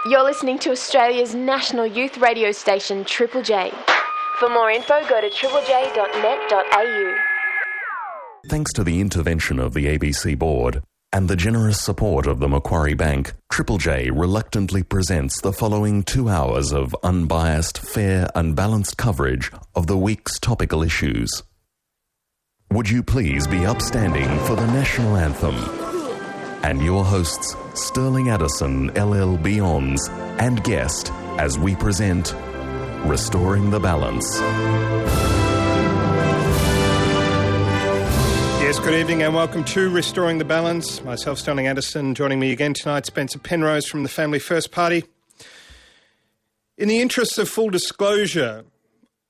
You're listening to Australia's national youth radio station, Triple J. For more info, go to triplej.net.au. Thanks to the intervention of the ABC Board and the generous support of the Macquarie Bank, Triple J reluctantly presents the following 2 hours of unbiased, fair and balanced coverage of the week's topical issues. Would you please be upstanding for the national anthem? And your hosts, Stirling Addison LLB ons, and guest as we present Restoring the Balance. Yes, good evening and welcome to Restoring the Balance. Myself, Stirling Addison, joining me again tonight, Spencer Penrose from the Family First Party. In the interests of full disclosure,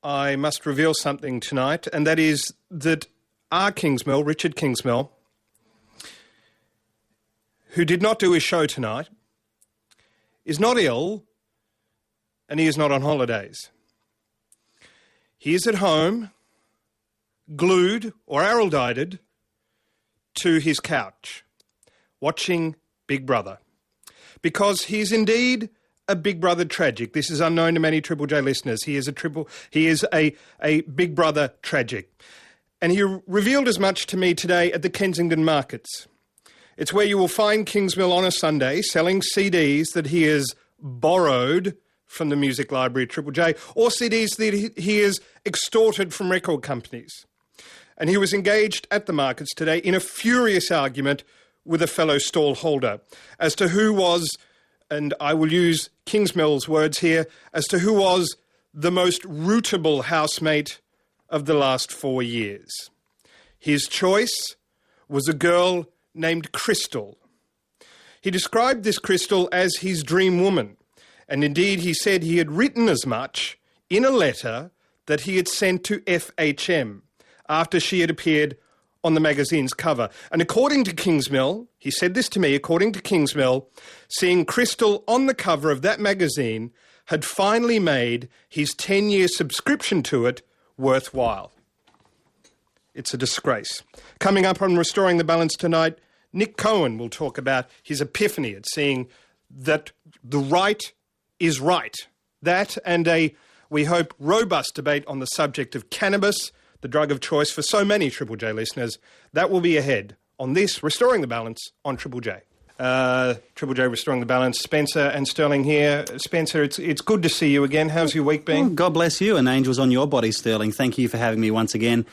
I must reveal something tonight, and that is that R. Kingsmill, Richard Kingsmill, who did not do his show tonight, is not ill and he is not on holidays. He is at home, glued or araldided to his couch, watching Big Brother. Because he's indeed a Big Brother tragic. This is unknown to many Triple J listeners. He is a Big Brother tragic. And he revealed as much to me today at the Kensington Markets. It's where you will find Kingsmill on a Sunday selling CDs that he has borrowed from the music library at Triple J, or CDs that he has extorted from record companies. And he was engaged at the markets today in a furious argument with a fellow stall holder as to who was, and I will use Kingsmill's words here, as to who was the most rootable housemate of the last 4 years. His choice was a girl named Crystal. He described this Crystal as his dream woman, and indeed he said he had written as much in a letter that he had sent to FHM after she had appeared on the magazine's cover. And according to Kingsmill, he said this to me, according to Kingsmill, seeing Crystal on the cover of that magazine had finally made his 10-year subscription to it worthwhile. It's a disgrace. Coming up on Restoring the Balance tonight, Nick Cohen will talk about his epiphany at seeing that the right is right. That and a, we hope, robust debate on the subject of cannabis, the drug of choice for so many Triple J listeners. That will be ahead on this Restoring the Balance on Triple J. Triple J Restoring the Balance. Spencer and Stirling here. Spencer, it's good to see you again. How's your week been? Well, God bless you, and angels on your body, Stirling. Thank you for having me once again.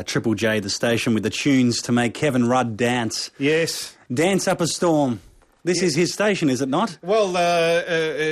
Triple J, the station with the tunes to make Kevin Rudd dance. Yes. Dance up a storm. This is his station, is it not? Well,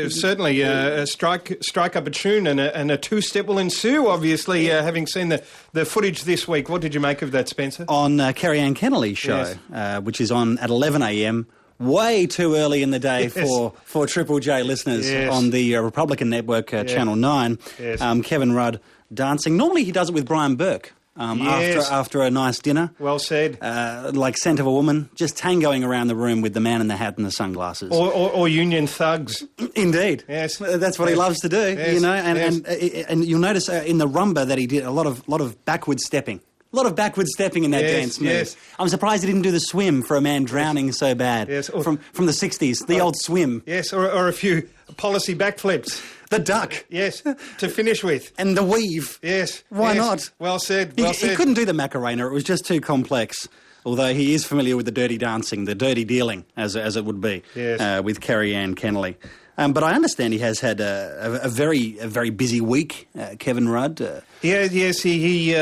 certainly. Strike up a tune and a two-step will ensue, obviously, having seen the footage this week. What did you make of that, Spencer? On Kerry Ann Kennelly's show, yes. Which is on at 11 a.m, way too early in the day for Triple J listeners on the Republican Network, Channel 9. Yes. Kevin Rudd dancing. Normally he does it with Brian Burke. After a nice dinner. Well said. Like Scent of a Woman, just tangoing around the room with the man in the hat and the sunglasses. Or Union Thugs. Indeed. Yes. That's what he loves to do, yes. You know. And you'll notice in the rumba that he did a lot of backward stepping. A lot of backward stepping in that dance move. Yes. I'm surprised he didn't do the swim for a man drowning so bad. Yes. Or, from the 60s, the old swim. Yes, or a few policy backflips. The duck. Yes, to finish with. And the weave. Yes. Why not? Well said, He couldn't do the Macarena. It was just too complex. Although he is familiar with the dirty dancing, the dirty dealing, as it would be, with Kerry Ann Kennelly. But I understand he has had a very busy week, Kevin Rudd. Yes, he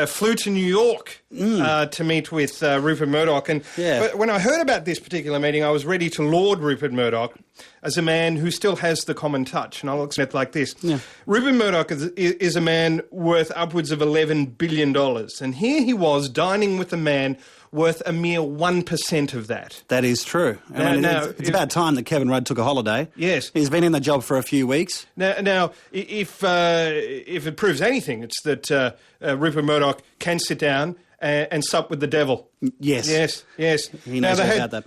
flew to New York to meet with Rupert Murdoch. But when I heard about this particular meeting, I was ready to laud Rupert Murdoch as a man who still has the common touch. And I'll explain it like this. Yeah. Rupert Murdoch is a man worth upwards of $11 billion. And here he was dining with a man worth a mere 1% of that. That is true. It's about time that Kevin Rudd took a holiday. Yes. He's been in the job for a few weeks. Now if it proves anything, it's that Rupert Murdoch can sit down and sup with the devil. Yes. Yes. He knows about that.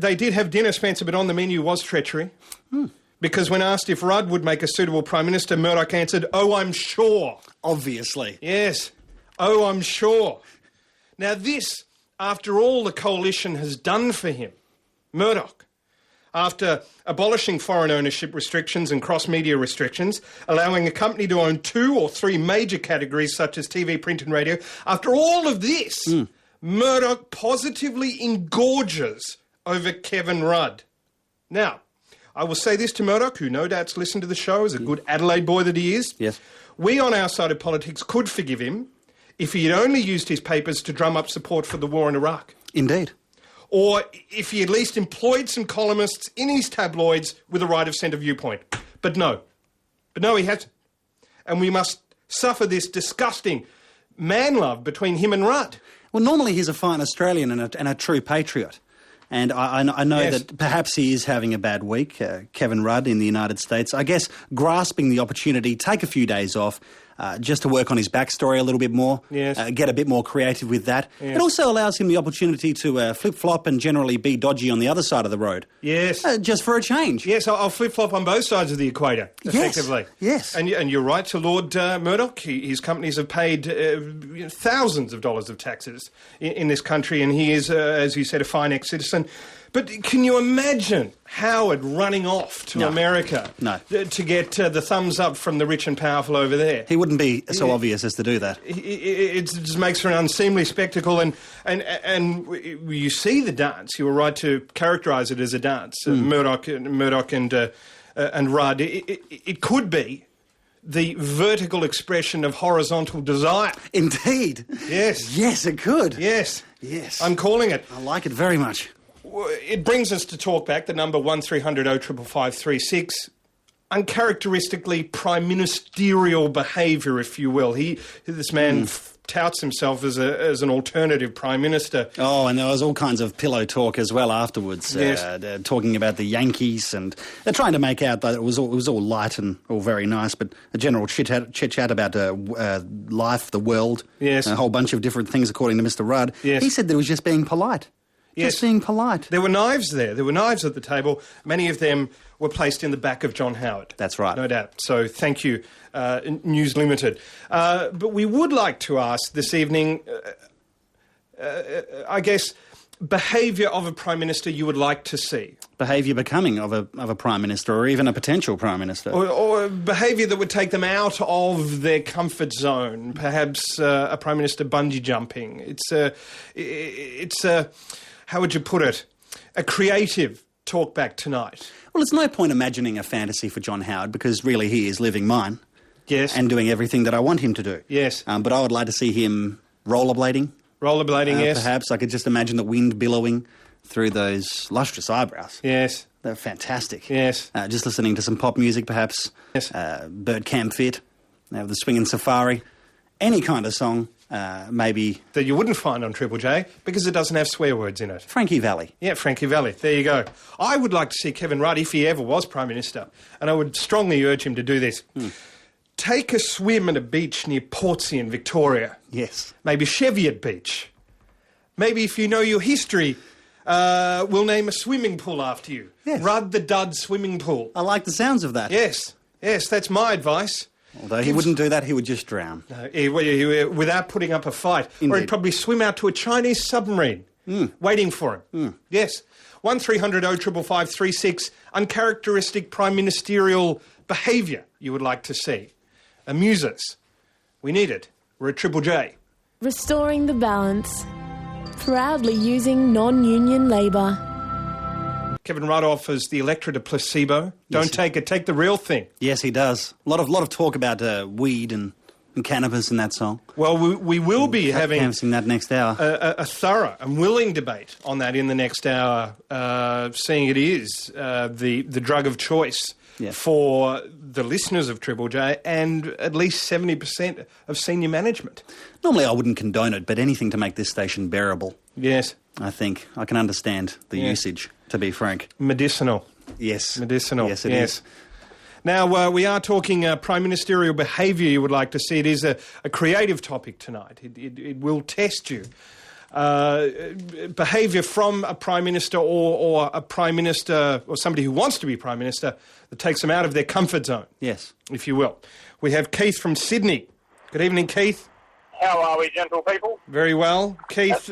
They did have dinner, Spencer, but on the menu was treachery. Because when asked if Rudd would make a suitable Prime Minister, Murdoch answered, "Oh, I'm sure." Obviously. Yes. Oh, I'm sure. Now this, after all the coalition has done for him, Murdoch, after abolishing foreign ownership restrictions and cross-media restrictions, allowing a company to own 2 or 3 major categories such as TV, print and radio. After all of this, Murdoch positively engorges over Kevin Rudd. Now, I will say this to Murdoch, who no doubt's listened to the show, as a good Adelaide boy that he is. Yes. We on our side of politics could forgive him if he had only used his papers to drum up support for the war in Iraq. Indeed. Or if he at least employed some columnists in his tabloids with a right-of-centre viewpoint. But no, he hasn't. And we must suffer this disgusting man-love between him and Rudd. Well, normally he's a fine Australian and a true patriot. And I know that perhaps he is having a bad week, Kevin Rudd in the United States. I guess grasping the opportunity, take a few days off, just to work on his backstory a little bit more, get a bit more creative with that. Yes. It also allows him the opportunity to flip-flop and generally be dodgy on the other side of the road. Yes. Just for a change. Yes, I'll flip-flop on both sides of the equator, effectively. Yes. And you're right to Lord Murdoch. His companies have paid thousands of dollars of taxes in this country, and he is, as you said, a fine ex-citizen. But can you imagine Howard running off to America to get the thumbs up from the rich and powerful over there? He wouldn't be so obvious as to do that. It just makes for an unseemly spectacle, and you see the dance. You were right to characterise it as a dance. Murdoch and Rudd. It could be the vertical expression of horizontal desire. Indeed. Yes. Yes, it could. Yes. Yes. I'm calling it. I like it very much. It brings us to talk back, the number 1300 055536. Uncharacteristically prime ministerial behaviour, if you will. This man touts himself as an alternative prime minister. Oh, and there was all kinds of pillow talk as well afterwards, talking about the Yankees, and they're trying to make out that it was all light and all very nice, but a general chit-chat about life, the world, a whole bunch of different things according to Mr. Rudd. Yes. He said that it was just being polite. Yes. Just being polite. There were knives there. There were knives at the table. Many of them were placed in the back of John Howard. That's right. No doubt. So thank you, News Limited. But we would like to ask this evening, I guess, behaviour of a Prime Minister you would like to see. Behaviour becoming of a Prime Minister or even a potential Prime Minister. Or behaviour that would take them out of their comfort zone. Perhaps a Prime Minister bungee jumping. It's how would you put it? A creative talk back tonight. Well, it's no point imagining a fantasy for John Howard because really he is living mine. Yes. And doing everything that I want him to do. Yes. But I would like to see him rollerblading. Rollerblading, yes. Perhaps I could just imagine the wind billowing through those lustrous eyebrows. Yes. They're fantastic. Yes. Just listening to some pop music, perhaps. Yes. Bird Camp Fit, the Swingin' Safari, any kind of song. Maybe... that you wouldn't find on Triple J because it doesn't have swear words in it. Frankie Valli. Yeah, Frankie Valli. There you go. I would like to see Kevin Rudd, if he ever was Prime Minister, and I would strongly urge him to do this. Take a swim at a beach near Portsea in Victoria. Yes. Maybe Cheviot Beach. Maybe if you know your history, we'll name a swimming pool after you. Yes. Rudd the Dud Swimming Pool. I like the sounds of that. Yes. Yes, that's my advice. Although he wouldn't do that, he would just drown. No, without putting up a fight. Indeed. Or he'd probably swim out to a Chinese submarine waiting for him. Yes. 1300 055536, uncharacteristic prime ministerial behaviour you would like to see. Amuse us. We need it. We're at Triple J. Restoring the balance. Proudly using non-union labour. Kevin Rudd offers the electorate a placebo. Don't take it. Take the real thing. Yes, he does. A lot of talk about weed and cannabis in that song. Well, we will be having that next hour. A thorough and willing debate on that in the next hour, seeing it is the drug of choice for the listeners of Triple J and at least 70% of senior management. Normally I wouldn't condone it, but anything to make this station bearable. Yes. I think I can understand the usage, to be frank. Medicinal. Yes. Medicinal. Yes, it is. Now, we are talking prime ministerial behaviour you would like to see. It is a creative topic tonight. It will test you. Behaviour from a prime minister or a prime minister or somebody who wants to be prime minister that takes them out of their comfort zone. Yes. If you will. We have Keith from Sydney. Good evening, Keith. How are we, gentle people? Very well. Keith,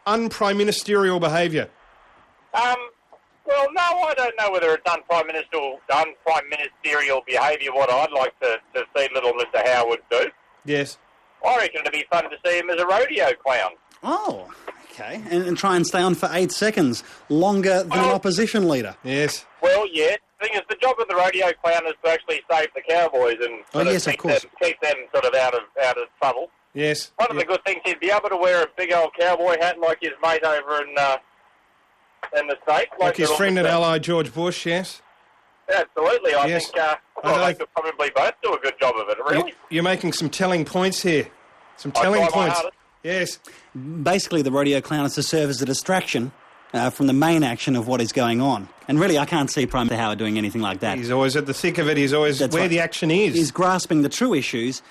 unprime ministerial behaviour. Well, no, I don't know whether it's unprime ministerial behaviour, what I'd like to see little Mr. Howard do. Yes. I reckon it'd be fun to see him as a rodeo clown. Oh, okay. And try and stay on for 8 seconds, longer than an opposition leader. Yes. Well, yeah. The thing is, the job of the rodeo clown is to actually save the cowboys and keep them sort of out of trouble. Yes. One of the good things, he'd be able to wear a big old cowboy hat like his mate over in the States. Like his friend and ally George Bush, yes. Absolutely. I think they could probably both do a good job of it, really. You're making some telling points here. Some telling points. Yes. Basically, the rodeo clown is to serve as a distraction from the main action of what is going on. And really, I can't see Prime Minister Howard doing anything like that. He's always at the thick of it. He's always where the action is. He's grasping the true issues.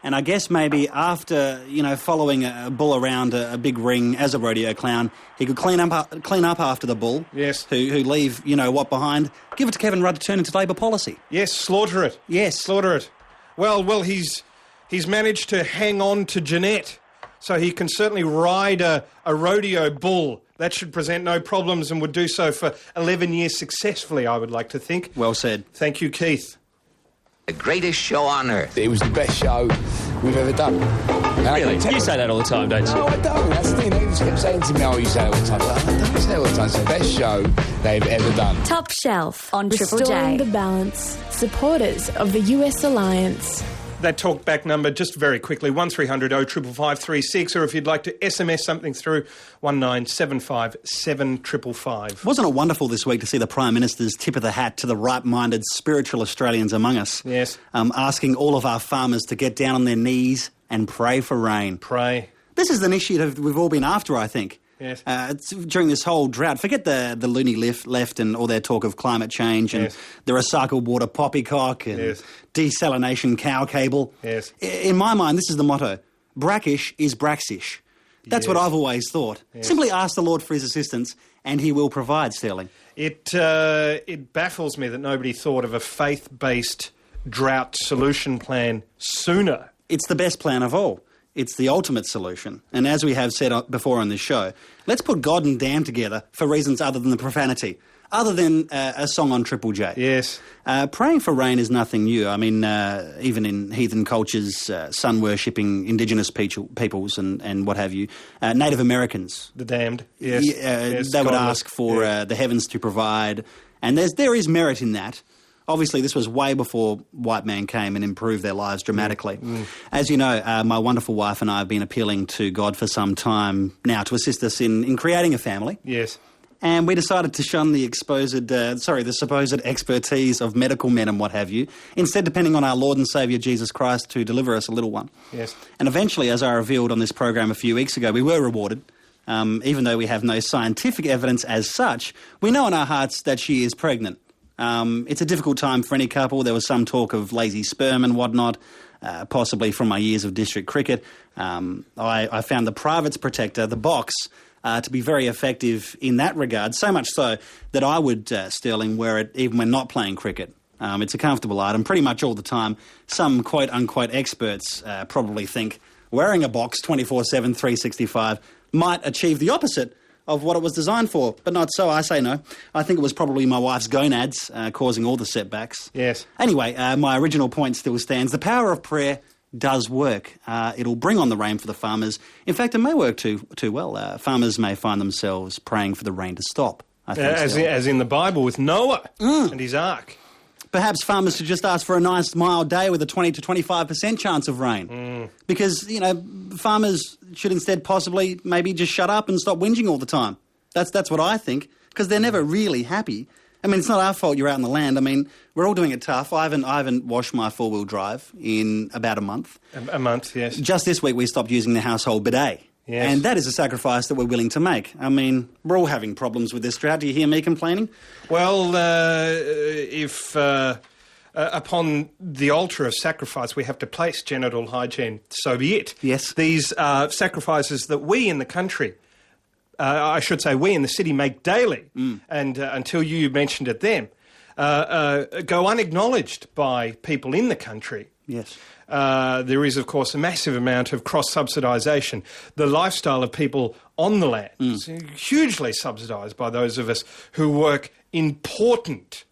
And I guess maybe after, following a bull around a big ring as a rodeo clown, he could clean up after the bull. Yes. Who leave, what behind. Give it to Kevin Rudd to turn into Labor policy. Yes, slaughter it. Yes. Slaughter it. Well, he's managed to hang on to Jeanette, so he can certainly ride a rodeo bull. That should present no problems and would do so for 11 years successfully, I would like to think. Well said. Thank you, Keith. The greatest show on earth. It was the best show we've ever done. Really? You say that all the time, don't you? No, I don't. That's the thing. They just kept saying to me, you say it all the time. I don't say it all the time. It's the best show they've ever done. Top Shelf on Triple Restoring J. the balance. Supporters of the US alliance. That talkback number, just very quickly, 1300 055536, or if you'd like to SMS something through, 1975 7555. Wasn't it wonderful this week to see the Prime Minister's tip of the hat to the right-minded spiritual Australians among us? Yes. Asking all of our farmers to get down on their knees and pray for rain. Pray. This is an initiative we've all been after, I think. Yes. During this whole drought, forget the loony left and all their talk of climate change and the recycled water poppycock and desalination cow cable. Yes. In my mind, this is the motto: brackish is braxish. That's what I've always thought. Yes. Simply ask the Lord for his assistance and he will provide, Stirling. It baffles me that nobody thought of a faith-based drought solution plan sooner. It's the best plan of all. It's the ultimate solution. And as we have said before on this show, let's put God and damn together for reasons other than the profanity, other than a song on Triple J. Yes. Praying for rain is nothing new. I mean, even in heathen cultures, sun-worshipping indigenous peoples and what have you, Native Americans. The damned, yes. They would ask for the heavens to provide. And there is merit in that. Obviously, this was way before white man came and improved their lives dramatically. As you know, my wonderful wife and I have been appealing to God for some time now to assist us in creating a family. Yes. And we decided to shun the supposed expertise of medical men and what have you, instead depending on our Lord and Saviour Jesus Christ to deliver us a little one. Yes. And eventually, as I revealed on this program a few weeks ago, we were rewarded. Even though we have no scientific evidence as such, we know in our hearts that she is pregnant. It's a difficult time for any couple. There was some talk of lazy sperm and whatnot, possibly from my years of district cricket. I found the Privates Protector, the box, to be very effective in that regard, so much so that I would, Stirling, wear it even when not playing cricket. It's a comfortable item pretty much all the time. Some quote-unquote experts probably think wearing a box 24/7, 365 might achieve the opposite of what it was designed for, but not so. I say no. I think it was probably my wife's gonads causing all the setbacks. Yes. Anyway, my original point still stands. The power of prayer does work. It'll bring on the rain for the farmers. In fact, it may work too well. Farmers may find themselves praying for the rain to stop, I think. As in the Bible with Noah and his ark. Perhaps farmers should just ask for a nice mild day with a 20 to 25% chance of rain. Because, farmers should instead possibly maybe just shut up and stop whinging all the time. That's what I think, because they're never really happy. I mean, it's not our fault you're out in the land. I mean, we're all doing it tough. I haven't washed my four-wheel drive in about a month. A month, yes. Just this week we stopped using the household bidet. Yes. And that is a sacrifice that we're willing to make. I mean, we're all having problems with this drought. Do you hear me complaining? Well, if upon the altar of sacrifice we have to place genital hygiene, so be it. Yes. These sacrifices that we in the country, I should say we in the city, make daily, and until you mentioned it then, go unacknowledged by people in the country Yes. There is, of course, a massive amount of cross-subsidisation. The lifestyle of people on the land is hugely subsidised by those of us who work important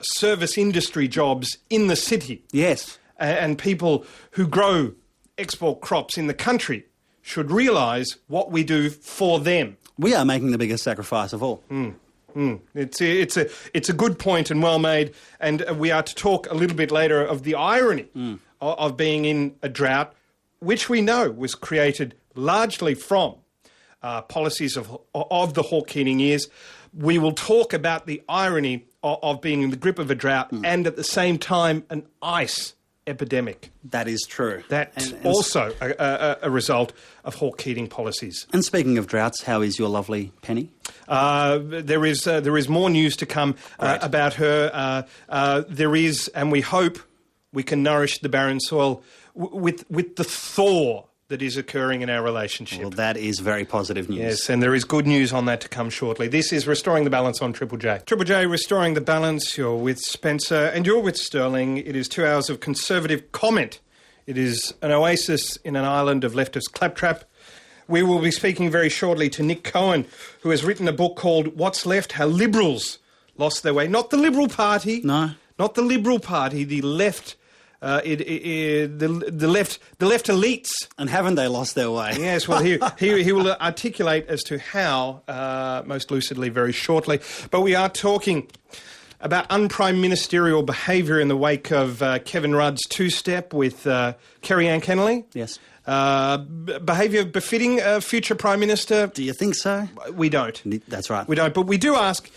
service industry jobs in the city. Yes. And people who grow export crops in the country should realise what we do for them. We are making the biggest sacrifice of all. It's a good point and well made, and we are to talk a little bit later of the irony of being in a drought, which we know was created largely from policies of the Hawke-Keating years. We will talk about the irony of being in the grip of a drought and at the same time an ice epidemic. That is true. That's also a result of Hawke-Keating policies. And speaking of droughts, how is your lovely Penny? There is more news to come about her. There is, and we hope we can nourish the barren soil with the thaw that is occurring in our relationship. Well, that is very positive news. Yes, and there is good news on that to come shortly. This is Restoring the Balance on Triple J. Triple J, Restoring the Balance. You're with Spencer and you're with Stirling. It is 2 hours of conservative comment. It is an oasis in an island of leftist claptrap. We will be speaking very shortly to Nick Cohen, who has written a book called What's Left? How Liberals Lost Their Way. Not the Liberal Party. No. Not the Liberal Party, the left... the left elites. And haven't they lost their way? Yes, well, he will articulate as to how most lucidly very shortly. But we are talking about un-prime ministerial behaviour in the wake of Kevin Rudd's two-step with Kerry Ann Kennelly. Yes. Behaviour befitting a future Prime Minister. Do you think so? We don't. That's right. We don't. But we do ask,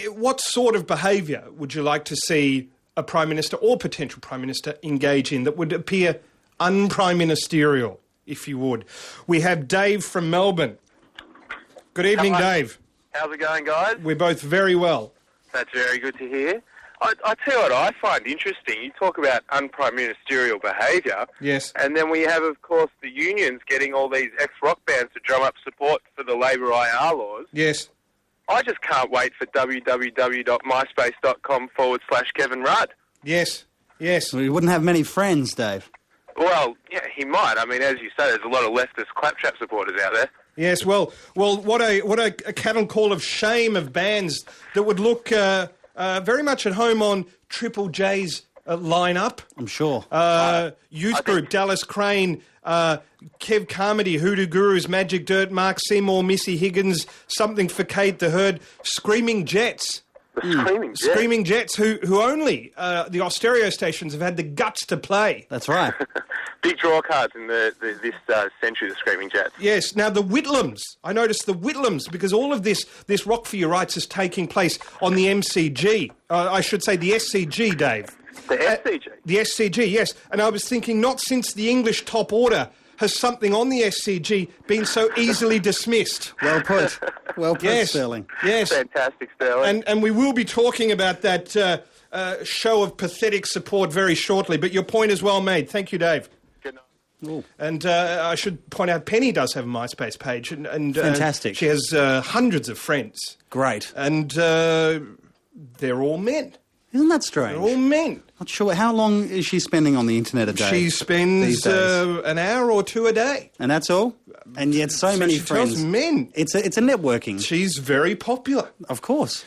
what sort of behaviour would you like to see a Prime Minister or potential Prime Minister engage in that would appear un-prime ministerial, if you would? We have Dave from Melbourne. Good evening, Dave. How's it going, guys? We're both very well. That's very good to hear. I tell you what I find interesting. You talk about un-prime ministerial behaviour. Yes. And then we have, of course, the unions getting all these ex-rock bands to drum up support for the Labor IR laws. Yes. I just can't wait for www.myspace.com/Kevin Rudd. Yes, yes. Well, he wouldn't have many friends, Dave. Well, yeah, he might. I mean, as you say, there's a lot of leftist claptrap supporters out there. Yes, well, what a cattle call of shame of bands that would look very much at home on Triple J's lineup. I'm sure. Youth Group, Dallas Crane, Kev Carmody, Hoodoo Gurus, Magic Dirt, Mark Seymour, Missy Higgins, Something for Kate the Herd, Screaming Jets. Screaming Jets, who only the Austereo stations have had the guts to play. That's right. Big draw cards in this century, the Screaming Jets. Yes. Now, the Whitlams. I noticed the Whitlams, because all of this Rock for Your Rights is taking place on the MCG. I should say the SCG, Dave. The SCG? The SCG, yes. And I was thinking, not since the English top order has something on the SCG been so easily dismissed. Well put. Well put, yes. Stirling. Yes. Fantastic, Stirling. And we will be talking about that show of pathetic support very shortly, but your point is well made. Thank you, Dave. Good night. Ooh. And I should point out, Penny does have a MySpace page. And fantastic. She has hundreds of friends. Great. And they're all men. Isn't that strange? They're all men. Not sure. How long is she spending on the internet a day? She spends an hour or two a day. And that's all? And yet so many friends. She tells men. It's a networking. She's very popular. Of course.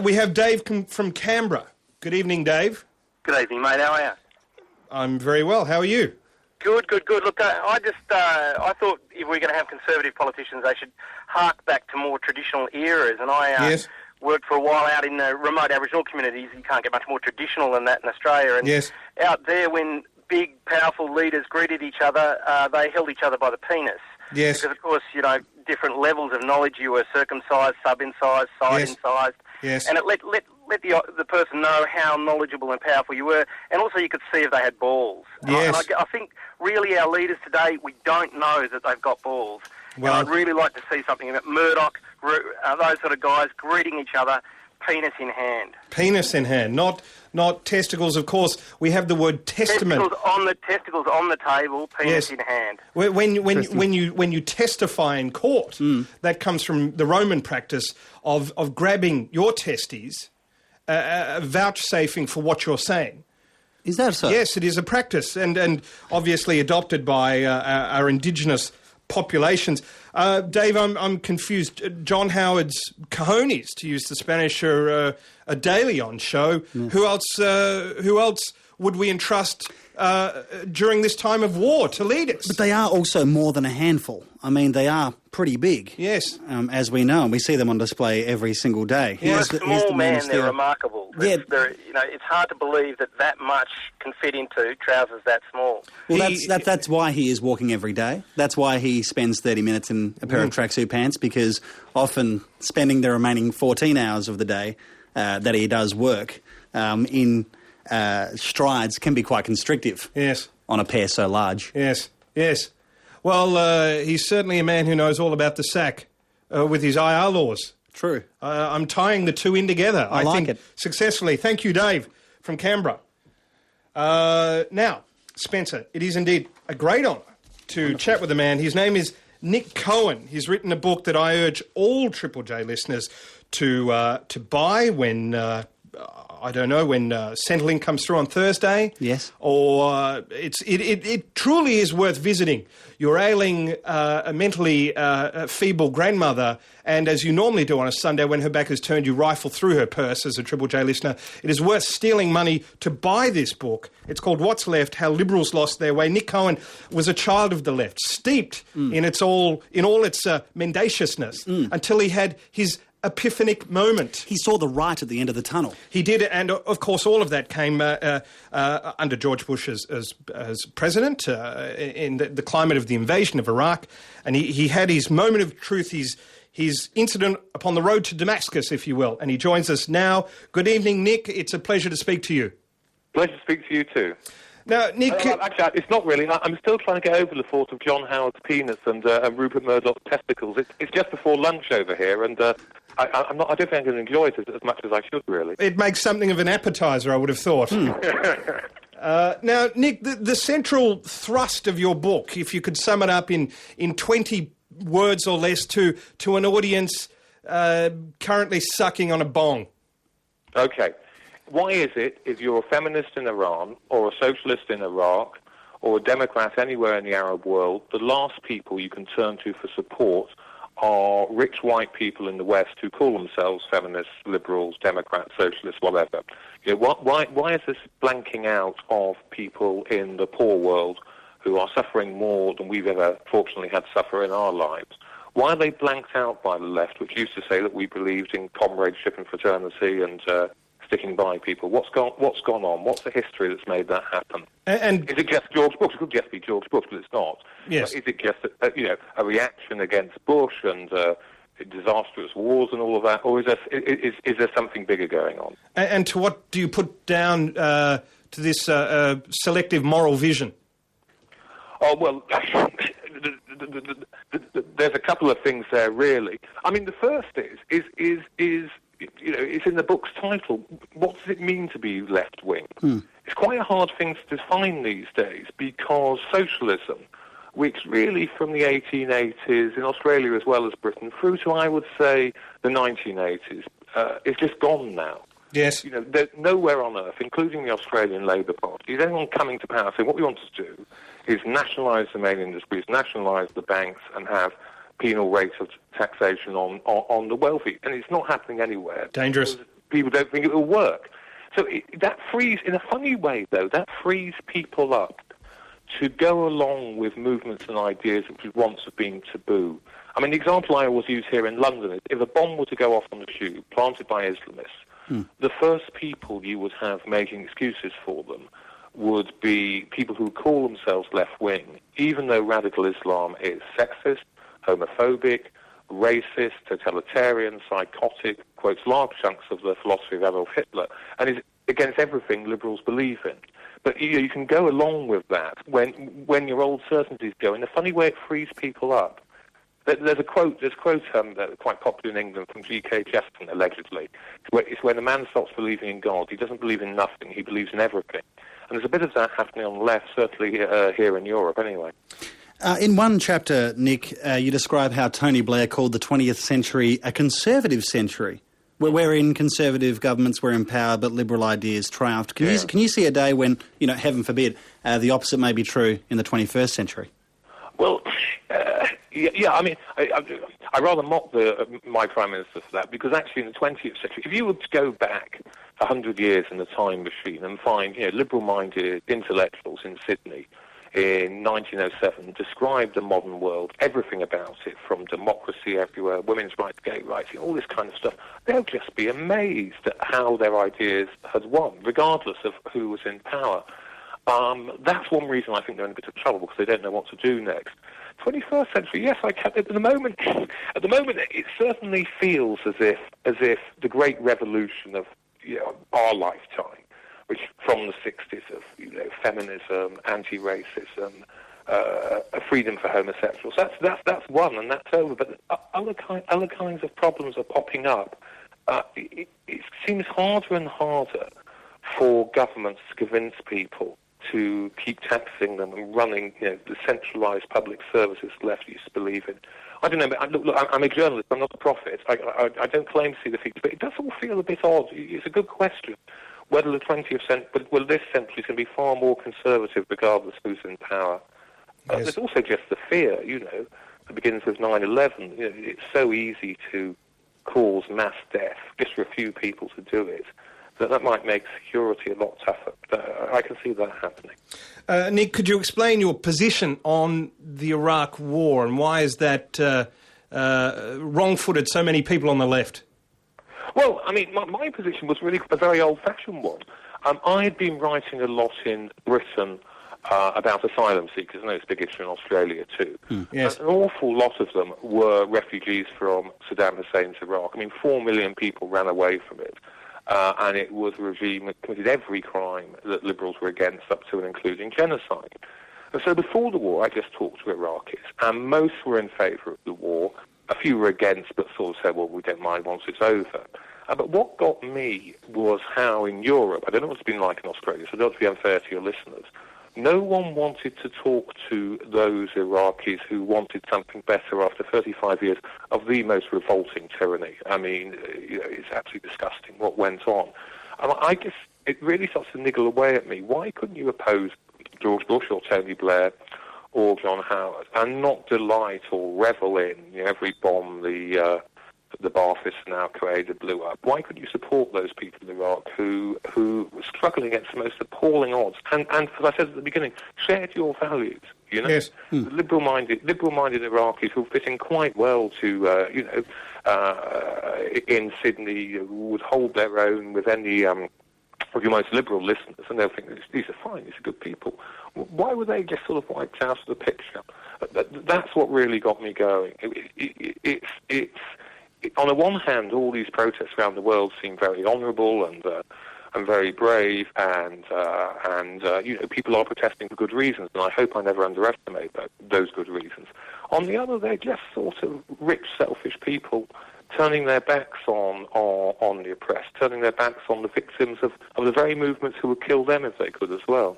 We have Dave from Canberra. Good evening, Dave. Good evening, mate. How are you? I'm very well. How are you? Good. Look, I thought if we're going to have conservative politicians, they should hark back to more traditional eras. And yes. Worked for a while out in the remote Aboriginal communities. You can't get much more traditional than that in Australia. And yes. Out there, when big, powerful leaders greeted each other, they held each other by the penis. Yes. Because, of course, different levels of knowledge. You were circumcised, sub-incised, side-incised. Yes. And it let the person know how knowledgeable and powerful you were. And also you could see if they had balls. Yes. And I think, really, our leaders today, we don't know that they've got balls. Well, and I'd really like to see something about Murdoch, those sort of guys greeting each other, penis in hand. Penis in hand, not testicles. Of course, we have the word testament. Testicles on the table, penis in hand. When you testify in court, that comes from the Roman practice of grabbing your testes, vouchsafing for what you're saying. Is that so? Yes, it is a practice, and obviously adopted by our Indigenous populations. Dave, I'm confused. John Howard's cojones, to use the Spanish, are daily on show. Yeah. Who else would we entrust during this time of war to lead us? But they are also more than a handful. I mean, they are pretty big. Yes. As we know, and we see them on display every single day. For a small man, they're remarkable. Yeah. It's hard to believe that much can fit into trousers that small. Well, that's why he is walking every day. That's why he spends 30 minutes in a pair of tracksuit pants, because often spending the remaining 14 hours of the day that he does work in strides can be quite constrictive. Yes. On a pair so large. Yes, yes. Well, he's certainly a man who knows all about the sack with his IR laws. True. I'm tying the two in together. I like think it. Successfully. Thank you, Dave, from Canberra. Now, Spencer, it is indeed a great honour to chat with a man. His name is Nick Cohen. He's written a book that I urge all Triple J listeners to buy when... I don't know, when Centrelink comes through on Thursday. Yes. Or it truly is worth visiting. You're ailing a mentally feeble grandmother, and as you normally do on a Sunday when her back is turned, you rifle through her purse as a Triple J listener. It is worth stealing money to buy this book. It's called What's Left? How Liberals Lost Their Way. Nick Cohen was a child of the left, steeped in all its mendaciousness until he had his epiphanic moment. He saw the right at the end of the tunnel. He did, and of course all of that came under George Bush as president in the climate of the invasion of Iraq, and he had his moment of truth, his incident upon the road to Damascus, if you will, and he joins us now. Good evening, Nick. It's a pleasure to speak to you. Pleasure to speak to you too. Now, Nick... actually, it's not really. I'm still trying to get over the thought of John Howard's penis and Rupert Murdoch's testicles. It's just before lunch over here, and I don't think I'm going to enjoy it as much as I should, really. It makes something of an appetizer, I would have thought. Now, Nick, the central thrust of your book, if you could sum it up in 20 words or less to an audience currently sucking on a bong. Okay. Why is it, if you're a feminist in Iran, or a socialist in Iraq, or a Democrat anywhere in the Arab world, the last people you can turn to for support are rich white people in the West who call themselves feminists, liberals, Democrats, socialists, whatever? You know, why is this blanking out of people in the poor world who are suffering more than we've ever fortunately had to suffer in our lives? Why are they blanked out by the left, which used to say that we believed in comradeship and fraternity and sticking by people? What's gone on? What's the history that's made that happen? And is it just George Bush? It could just be George Bush, but it's not. Yes. Is it just a reaction against Bush and disastrous wars and all of that, or is there something bigger going on? And to what do you put down to this selective moral vision? Oh well, there's a couple of things there, really. I mean, the first is it's in the book's title. What does it mean to be left-wing? It's quite a hard thing to define these days, because socialism, which really from the 1880s in Australia as well as Britain through to, I would say, the 1980s, is just gone now. Yes. There's nowhere on earth, including the Australian Labor Party, is anyone coming to power saying what we want to do is nationalise the main industries, nationalise the banks, and have penal rates of taxation on the wealthy. And it's not happening anywhere. Dangerous. People don't think it will work. So that frees, in a funny way though, that frees people up to go along with movements and ideas which would once have been taboo. I mean, the example I always use here in London is if a bomb were to go off on the tube, planted by Islamists, the first people you would have making excuses for them would be people who call themselves left-wing, even though radical Islam is sexist, homophobic, racist, totalitarian, psychotic, quotes large chunks of the philosophy of Adolf Hitler, and is against everything liberals believe in. But you can go along with that when your old certainties go. In a funny way, it frees people up. There's a quote that's quite popular in England from G.K. Chesterton, allegedly. It's when a man stops believing in God, he doesn't believe in nothing, he believes in everything. And there's a bit of that happening on the left, certainly here in Europe anyway. In one chapter, Nick, you describe how Tony Blair called the 20th century a conservative century, We're in conservative governments, we're in power, but liberal ideas triumphed. Can you see a day when, heaven forbid, the opposite may be true in the 21st century? Well, I mean, I rather mock my Prime Minister for that, because actually in the 20th century, if you were to go back 100 years in the time machine and find, liberal-minded intellectuals in Sydney in 1907 described the modern world, everything about it, from democracy everywhere, women's rights, gay rights, all this kind of stuff, they'll just be amazed at how their ideas had won, regardless of who was in power. That's one reason I think they're in a bit of trouble, because they don't know what to do next. 21st century, yes, at the moment, it certainly feels as if the great revolution of our lifetime, which from the 60s of feminism, anti-racism, freedom for homosexuals, that's one, and that's over. But other kinds of problems are popping up. It seems harder and harder for governments to convince people to keep taxing them and running the centralised public services the left used to believe in. I don't know, but look, I'm a journalist, I'm not a prophet. I don't claim to see the future, but it does all feel a bit odd. It's a good question whether the 20th century, well, this century is going to be far more conservative regardless of who's in power. Yes. There's also just the fear, that begins with 9/11. It's so easy to cause mass death just for a few people to do it. That might make security a lot tougher. I can see that happening. Nick, could you explain your position on the Iraq War, and why is that wrong-footed so many people on the left? Well, I mean, my position was really a very old-fashioned one. I had been writing a lot in Britain about asylum seekers, and it's a big issue in Australia too. Yes. An awful lot of them were refugees from Saddam Hussein's Iraq. I mean, 4 million people ran away from it. And it was a regime that committed every crime that liberals were against, up to and including genocide. And so before the war, I just talked to Iraqis, and most were in favour of the war. A few were against, but sort of said, well, we don't mind once it's over. But what got me was how in Europe, I don't know what it's been like in Australia, so I don't want to be unfair to your listeners, no one wanted to talk to those Iraqis who wanted something better after 35 years of the most revolting tyranny. I mean, it's absolutely disgusting what went on. And I guess it really starts to niggle away at me. Why couldn't you oppose George Bush or Tony Blair or John Howard and not delight or revel in every bomb the Ba'athists and Al-Qaeda blew up? Why could you support those people in Iraq who were struggling against the most appalling odds and as I said at the beginning, shared your values, Yes. Liberal-minded Iraqis who fit in quite well to, in Sydney, would hold their own with any of your most liberal listeners, and they'll think, these are fine, these are good people. Why were they just sort of wiped out of the picture? That's what really got me going. It's on the one hand, all these protests around the world seem very honourable and very brave, and people are protesting for good reasons, and I hope I never underestimate those good reasons. On the other, they're just sort of rich, selfish people turning their backs on the oppressed, turning their backs on the victims of the very movements who would kill them if they could as well.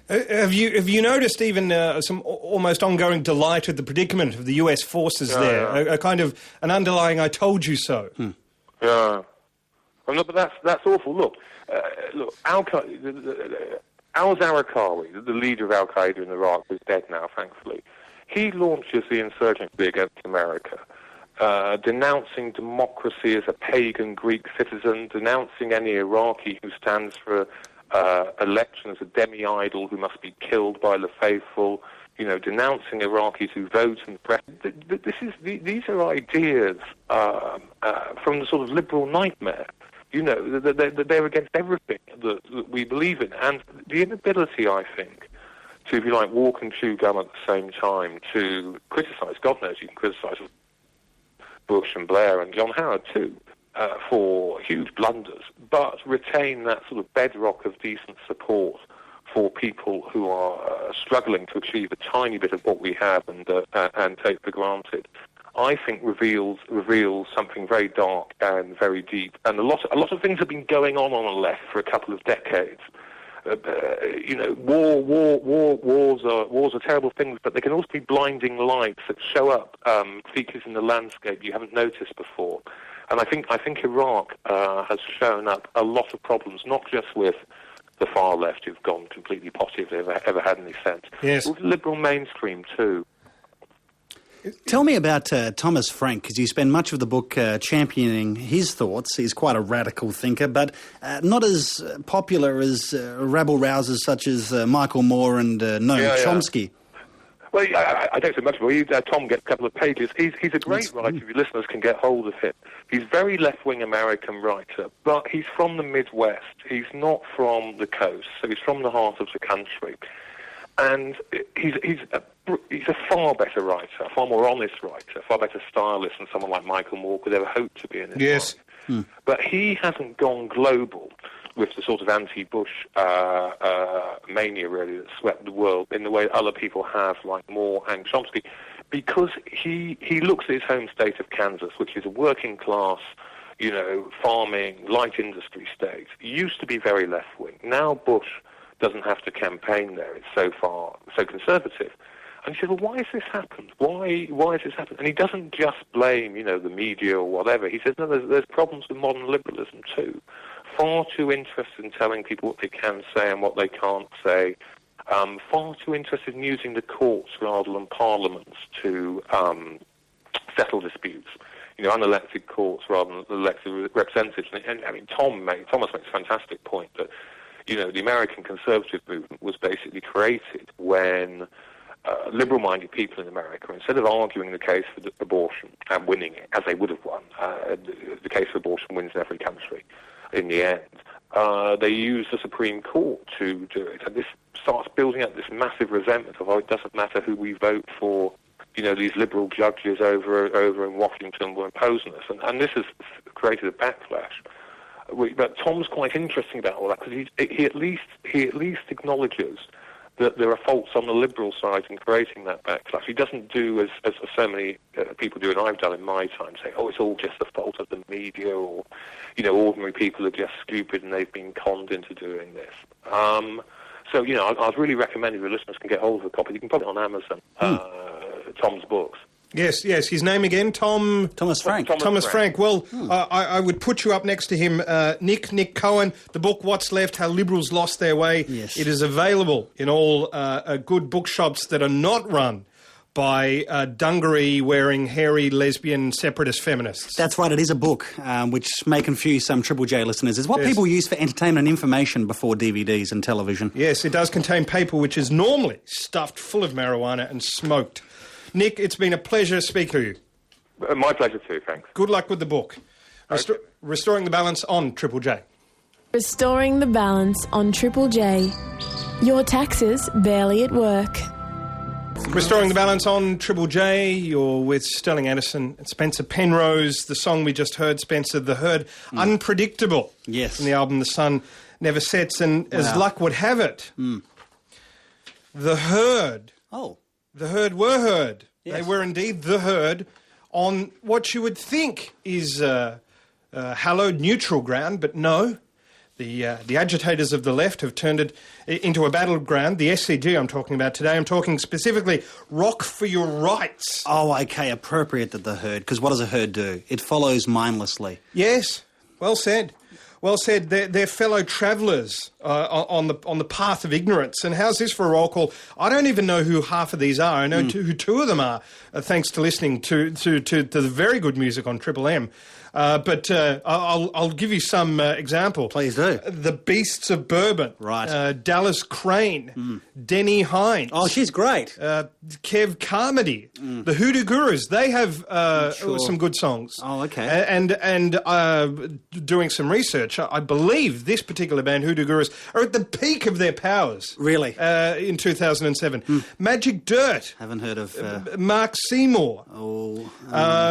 Have you noticed even some almost ongoing delight at the predicament of the US forces there? Yeah. A kind of an underlying "I told you so." Yeah. Well, no, but that's awful. Look, al-Zarqawi, the leader of Al-Qaeda in Iraq, who's dead now, thankfully. He launches the insurgency against America, denouncing democracy as a pagan Greek citizen, denouncing any Iraqi who stands for election as a demi-idol who must be killed by the faithful, denouncing Iraqis who vote and press. These are ideas from the sort of liberal nightmare. They're against everything that we believe in. And the inability, I think, to, if you like, walk and chew gum at the same time, to criticise, God knows you can criticise Bush and Blair and John Howard too, for huge blunders, but retain that sort of bedrock of decent support for people who are struggling to achieve a tiny bit of what we have and take for granted, I think reveals something very dark and very deep. And a lot of things have been going on the left for a couple of decades. Wars are terrible things, but they can also be blinding lights that show up features in the landscape you haven't noticed before. And I think Iraq has shown up a lot of problems, not just with the far left who've gone completely potty if they've ever had any sense. Yes. With liberal mainstream too. Tell me about Thomas Frank, because you spend much of the book championing his thoughts. He's quite a radical thinker, but not as popular as rabble-rousers such as Michael Moore and Noam Chomsky. Well, I don't say much more. Tom gets a couple of pages. He's a great writer. Your listeners can get hold of him. He's a very left-wing American writer, but he's from the Midwest. He's not from the coast, so he's from the heart of the country. And he's a far better writer, a far more honest writer, a far better stylist than someone like Michael Moore could ever hope to be in his Yes. life. But he hasn't gone global with the sort of anti-Bush mania, really, that swept the world in the way that other people have, like Moore and Chomsky, because he looks at his home state of Kansas, which is a working-class, farming, light industry state. It used to be very left-wing. Now Bush doesn't have to campaign there. It's so conservative. And he said, well, why has this happened? Why has this happened? And he doesn't just blame, the media or whatever. He says, no, there's problems with modern liberalism too. Far too interested in telling people what they can say and what they can't say. Far too interested in using the courts rather than parliaments to settle disputes. Unelected courts rather than elected representatives. And I mean, Thomas makes a fantastic point that, the American conservative movement was basically created when liberal-minded people in America, instead of arguing the case for abortion and winning it, as they would have won, the case for abortion wins in every country in the end, they use the Supreme Court to do it. And this starts building up this massive resentment of, it doesn't matter who we vote for, these liberal judges over in Washington were imposing us. And this has created a backlash. But Tom's quite interesting about all that, because he at least acknowledges that there are faults on the liberal side in creating that backlash. He doesn't do as so many people do, and I've done in my time, say, it's all just the fault of the media, or, ordinary people are just stupid and they've been conned into doing this. So, I'd really recommend if your listeners can get hold of a copy. You can put it on Amazon, Tom's books. Yes. His name again, Thomas Frank. Thomas Frank. Well, I would put you up next to him, Nick Cohen. The book "What's Left: How Liberals Lost Their Way." Yes. It is available in all good bookshops that are not run by dungaree-wearing, hairy, lesbian, separatist feminists. That's right. It is a book, which may confuse some Triple J listeners. It's what people use for entertainment and information before DVDs and television. Yes, it does contain paper which is normally stuffed full of marijuana and smoked. Nick, it's been a pleasure speaking to you. My pleasure too, thanks. Good luck with the book. Restoring the Balance on Triple J. Restoring the Balance on Triple J. Your taxes barely at work. Restoring the Balance on Triple J. You're with Stirling Addison and Spencer Penrose. The song we just heard, Spencer, The Herd, Unpredictable. Yes. From the album The Sun Never Sets. And as luck would have it, The Herd... The Herd were heard. Yes. They were indeed the herd on what you would think is hallowed neutral ground, but no. The agitators of the left have turned it into a battleground. The SCG I'm talking about today, I'm talking specifically Rock for Your Rights. Oh, okay, appropriate that the herd, because what does a herd do? It follows mindlessly. Yes, well said. Well said. They're fellow travellers on the path of ignorance. And how's this for a roll call? I don't even know who half of these are. I know who two of them are, thanks to listening to the very good music on Triple M. But I'll give you some example. Please do. The Beasts of Bourbon. Right. Dallas Crane. Denny Hines. Oh, she's great. Kev Carmody. The Hoodoo Gurus. They have some good songs. Oh, okay. And doing some research, I believe this particular band, Hoodoo Gurus, are at the peak of their powers. Really? In 2007. Magic Dirt. Haven't heard of... Mark Seymour.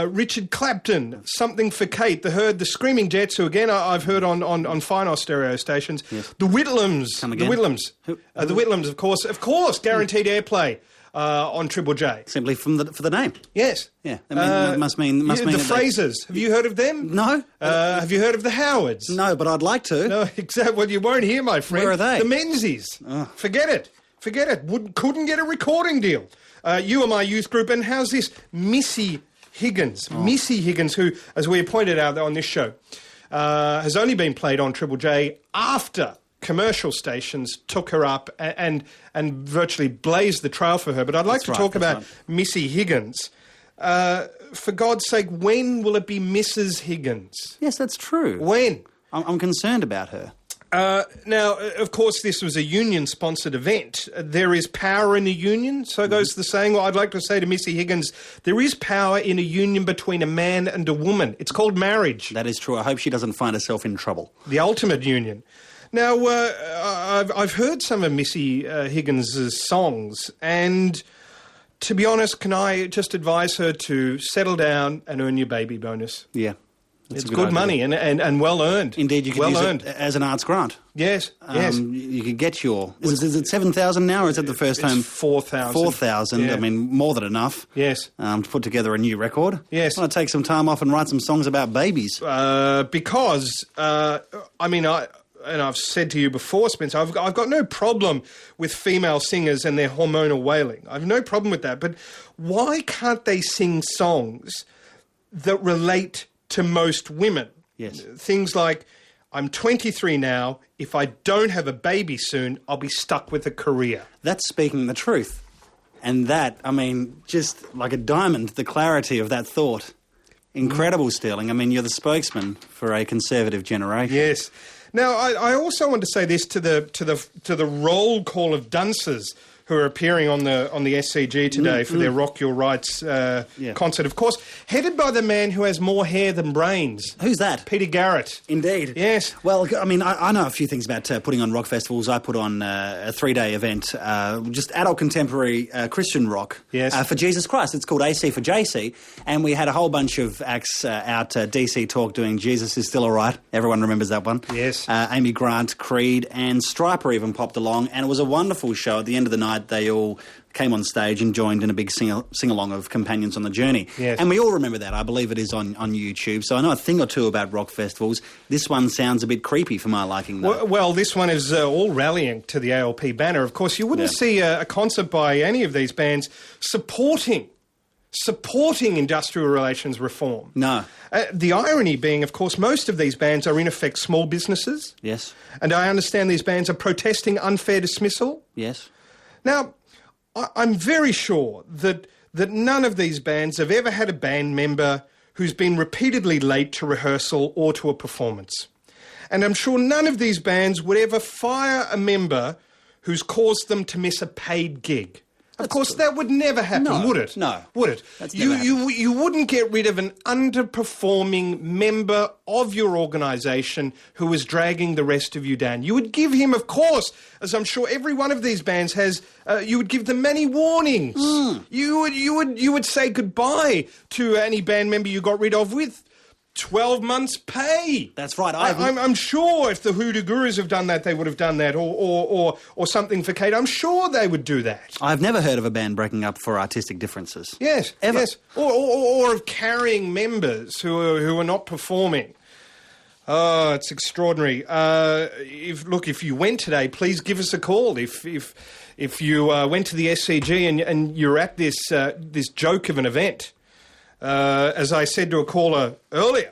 Richard Clapton. Something for Kate. The Herd. The Screaming Jets, who again I've heard on Finos stereo stations. Yes. The Whitlams. Come again? The Whitlams. The Whitlams, of course. Guaranteed airplay. On Triple J. Simply for the name. Yes. Yeah. That must mean the Frasers. Have you heard of them? No. Have you heard of the Howards? No, but I'd like to. No, exactly. Well, you won't hear, my friend. Where are they? The Menzies. Oh. Forget it. Couldn't get a recording deal. You are my youth group, and how's this? Missy Higgins, Missy Higgins, who, as we pointed out on this show, has only been played on Triple J after commercial stations took her up and virtually blazed the trail for her. But I'd like to talk about Missy Higgins. For God's sake, when will it be Mrs. Higgins? Yes, that's true. When? I'm concerned about her. Now, of course, this was a union-sponsored event. There is power in a union, so goes the saying. Well, I'd like to say to Missy Higgins, there is power in a union between a man and a woman. It's called marriage. That is true. I hope she doesn't find herself in trouble. The ultimate union. Now, I've heard some of Missy Higgins' songs, and to be honest, can I just advise her to settle down and earn your baby bonus? Yeah. It's good money and well earned. Indeed, you could use it as an arts grant. Yes, yes. You could get your... Is it 7,000 now, or is it the first home? 4,000. 4,000, yeah. I mean, more than enough. Yes. To put together a new record. Yes. I want to take some time off and write some songs about babies. Because, and I've said to you before, Spencer, I've got no problem with female singers and their hormonal wailing. I've no problem with that. But why can't they sing songs that relate to most women? Yes. Things like, I'm 23 now, if I don't have a baby soon, I'll be stuck with a career. That's speaking the truth. And that, I mean, just like a diamond, the clarity of that thought. Incredible, Stirling. I mean, you're the spokesman for a conservative generation. Yes. Now, I also want to say this to the roll call of dunces who are appearing on the SCG today for their Rock Your Rights concert. Of course, headed by the man who has more hair than brains. Who's that? Peter Garrett. Indeed. Yes. Well, I mean, I know a few things about putting on rock festivals. I put on a 3-day event, just adult contemporary Christian rock for Jesus Christ. It's called AC for JC. And we had a whole bunch of acts out DC Talk doing Jesus Is Still Alright. Everyone remembers that one. Yes. Amy Grant, Creed, and Striper even popped along. And it was a wonderful show. At the end of the night, they all came on stage and joined in a big sing-along of Companions on the Journey. Yes. And we all remember that. I believe it is on YouTube. So I know a thing or two about rock festivals. This one sounds a bit creepy for my liking, though. Well, this one is all rallying to the ALP banner. Of course, you wouldn't see a concert by any of these bands supporting industrial relations reform. No. The irony being, of course, most of these bands are in effect small businesses. Yes. And I understand these bands are protesting unfair dismissal. Yes. Now, I'm very sure that none of these bands have ever had a band member who's been repeatedly late to rehearsal or to a performance. And I'm sure none of these bands would ever fire a member who's caused them to miss a paid gig. Of course, that would never happen, would it? No. Would it? You wouldn't get rid of an underperforming member of your organisation who was dragging the rest of you down. You would give him, of course, as I'm sure every one of these bands has, you would give them many warnings. You would say goodbye to any band member you got rid of with 12 months' pay. That's right. I'm sure if the Hoodoo Gurus have done that, they would have done that, or something for Kate. I'm sure they would do that. I've never heard of a band breaking up for artistic differences. Yes, ever. Yes, or of carrying members who are not performing. Oh, it's extraordinary. If you went today, please give us a call. If you went to the SCG and you're at this joke of an event. As I said to a caller earlier,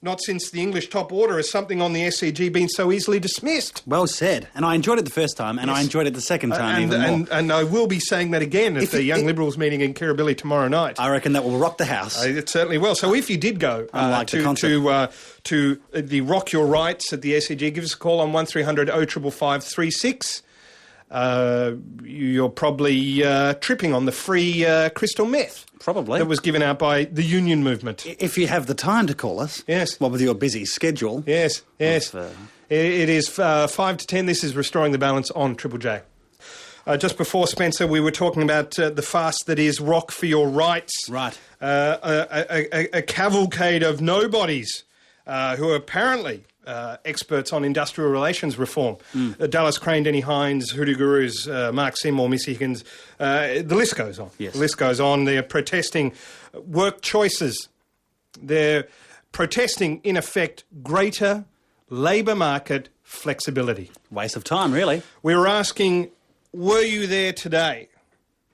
not since the English top order has something on the SCG been so easily dismissed. Well said. And I enjoyed it the first time, and I enjoyed it the second time even more. And I will be saying that again at the Young Liberals meeting in Kirribilli tomorrow night. I reckon that will rock the house. It certainly will. So if you did go to the Rock Your Rights at the SCG, give us a call on 1300 0555 36. You're probably tripping on the free crystal meth. Probably. That was given out by the union movement. If you have the time to call us. Yes. What with your busy schedule. Yes. It is 5 to 10. This is Restoring the Balance on Triple J. Just before, Spencer, we were talking about the fast that is Rock for Your Rights. Right. A cavalcade of nobodies who are apparently experts on industrial relations reform. Dallas Crane, Denny Hines, Hoodoo Gurus, Mark Seymour, Missy Higgins. The list goes on. Yes. The list goes on. They're protesting work choices. They're protesting, in effect, greater labour market flexibility. Waste of time, really. We were asking, were you there today?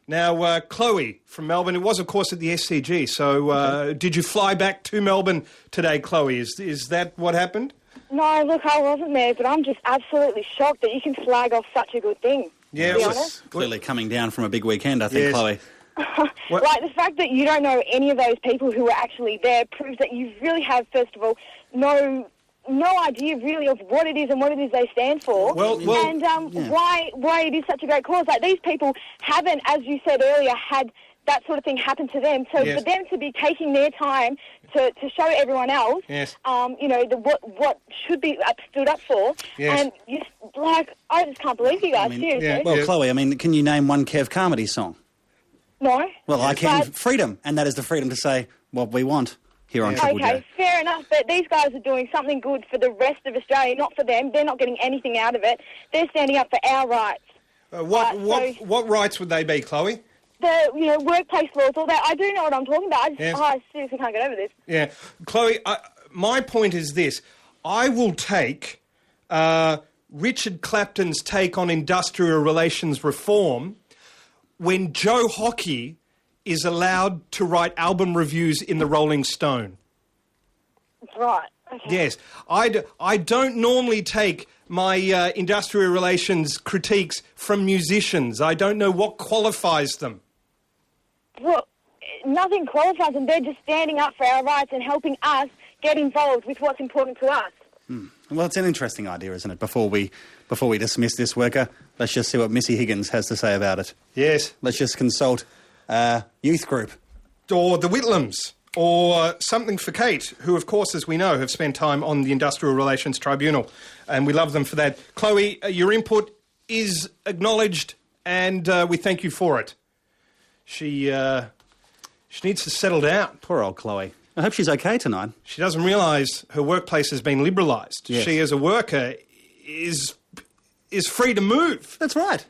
Now, Chloe from Melbourne, it was, of course, at the SCG. So did you fly back to Melbourne today, Chloe? Is that what happened? No, look, I wasn't there, but I'm just absolutely shocked that you can flag off such a good thing. Yeah, it was clearly coming down from a big weekend, I think, Chloe. Like, the fact that you don't know any of those people who were actually there proves that you really have, first of all, no idea really of what it is and what it is they stand for, why it is such a great cause. Like, these people haven't, as you said earlier, had that sort of thing happen to them. So for them to be taking their time to show everyone else, what should be stood up for, and I just can't believe you guys, seriously. Yeah. Well, Chloe, I mean, can you name one Kev Carmody song? No. Well, I can. Freedom, and that is the freedom to say what we want. Here on Triple J. Okay, fair enough, but these guys are doing something good for the rest of Australia, not for them. They're not getting anything out of it. They're standing up for our rights. What rights would they be, Chloe? The workplace laws, all that. I do know what I'm talking about. I seriously can't get over this. Yeah, Chloe, my point is this. I will take Richard Clapton's take on industrial relations reform when Joe Hockey is allowed to write album reviews in the Rolling Stone. Right. Okay. Yes. I don't normally take my industrial relations critiques from musicians. I don't know what qualifies them. Well, nothing qualifies them. They're just standing up for our rights and helping us get involved with what's important to us. Well, it's an interesting idea, isn't it? Before we dismiss this worker, let's just see what Missy Higgins has to say about it. Yes. Let's just consult youth group. Or the Whitlams, or Something for Kate, who, of course, as we know, have spent time on the Industrial Relations Tribunal, and we love them for that. Chloe, your input is acknowledged, and we thank you for it. She needs to settle down. Poor old Chloe. I hope she's okay tonight. She doesn't realise her workplace has been liberalised. Yes. She, as a worker, is free to move. That's right.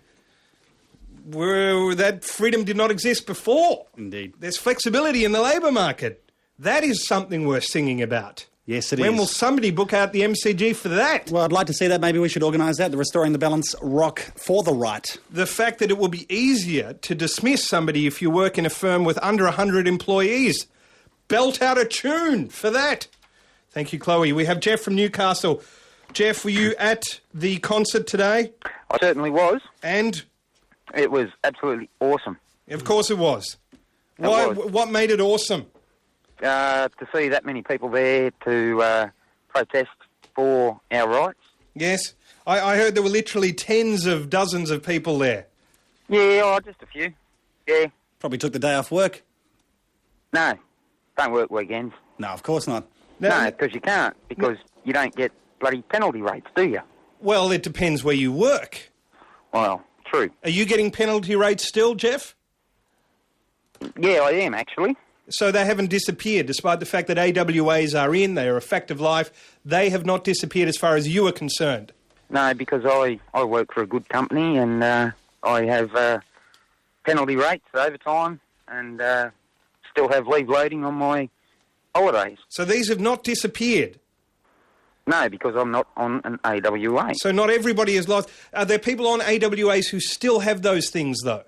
Where that freedom did not exist before. Indeed. There's flexibility in the labour market. That is something worth singing about. Yes, it is. When will somebody book out the MCG for that? Well, I'd like to see that. Maybe we should organise that, the Restoring the Balance Rock for the Right. The fact that it will be easier to dismiss somebody if you work in a firm with under 100 employees. Belt out a tune for that. Thank you, Chloe. We have Jeff from Newcastle. Jeff, were you at the concert today? I certainly was. And? It was absolutely awesome. Of course it was. Why? What made it awesome? To see that many people there to protest for our rights. Yes. I heard there were literally tens of dozens of people there. Yeah, just a few. Yeah. Probably took the day off work. No, don't work weekends. No, of course not. No, because you can't, because you don't get bloody penalty rates, do you? Well, it depends where you work. Well, true. Are you getting penalty rates still, Jeff? Yeah, I am, actually. So they haven't disappeared, despite the fact that AWAs are in, they are a fact of life. They have not disappeared as far as you are concerned. No, because I work for a good company and I have penalty rates, overtime, and still have leave loading on my holidays. So these have not disappeared? No, because I'm not on an AWA. So not everybody has lost. Are there people on AWAs who still have those things, though?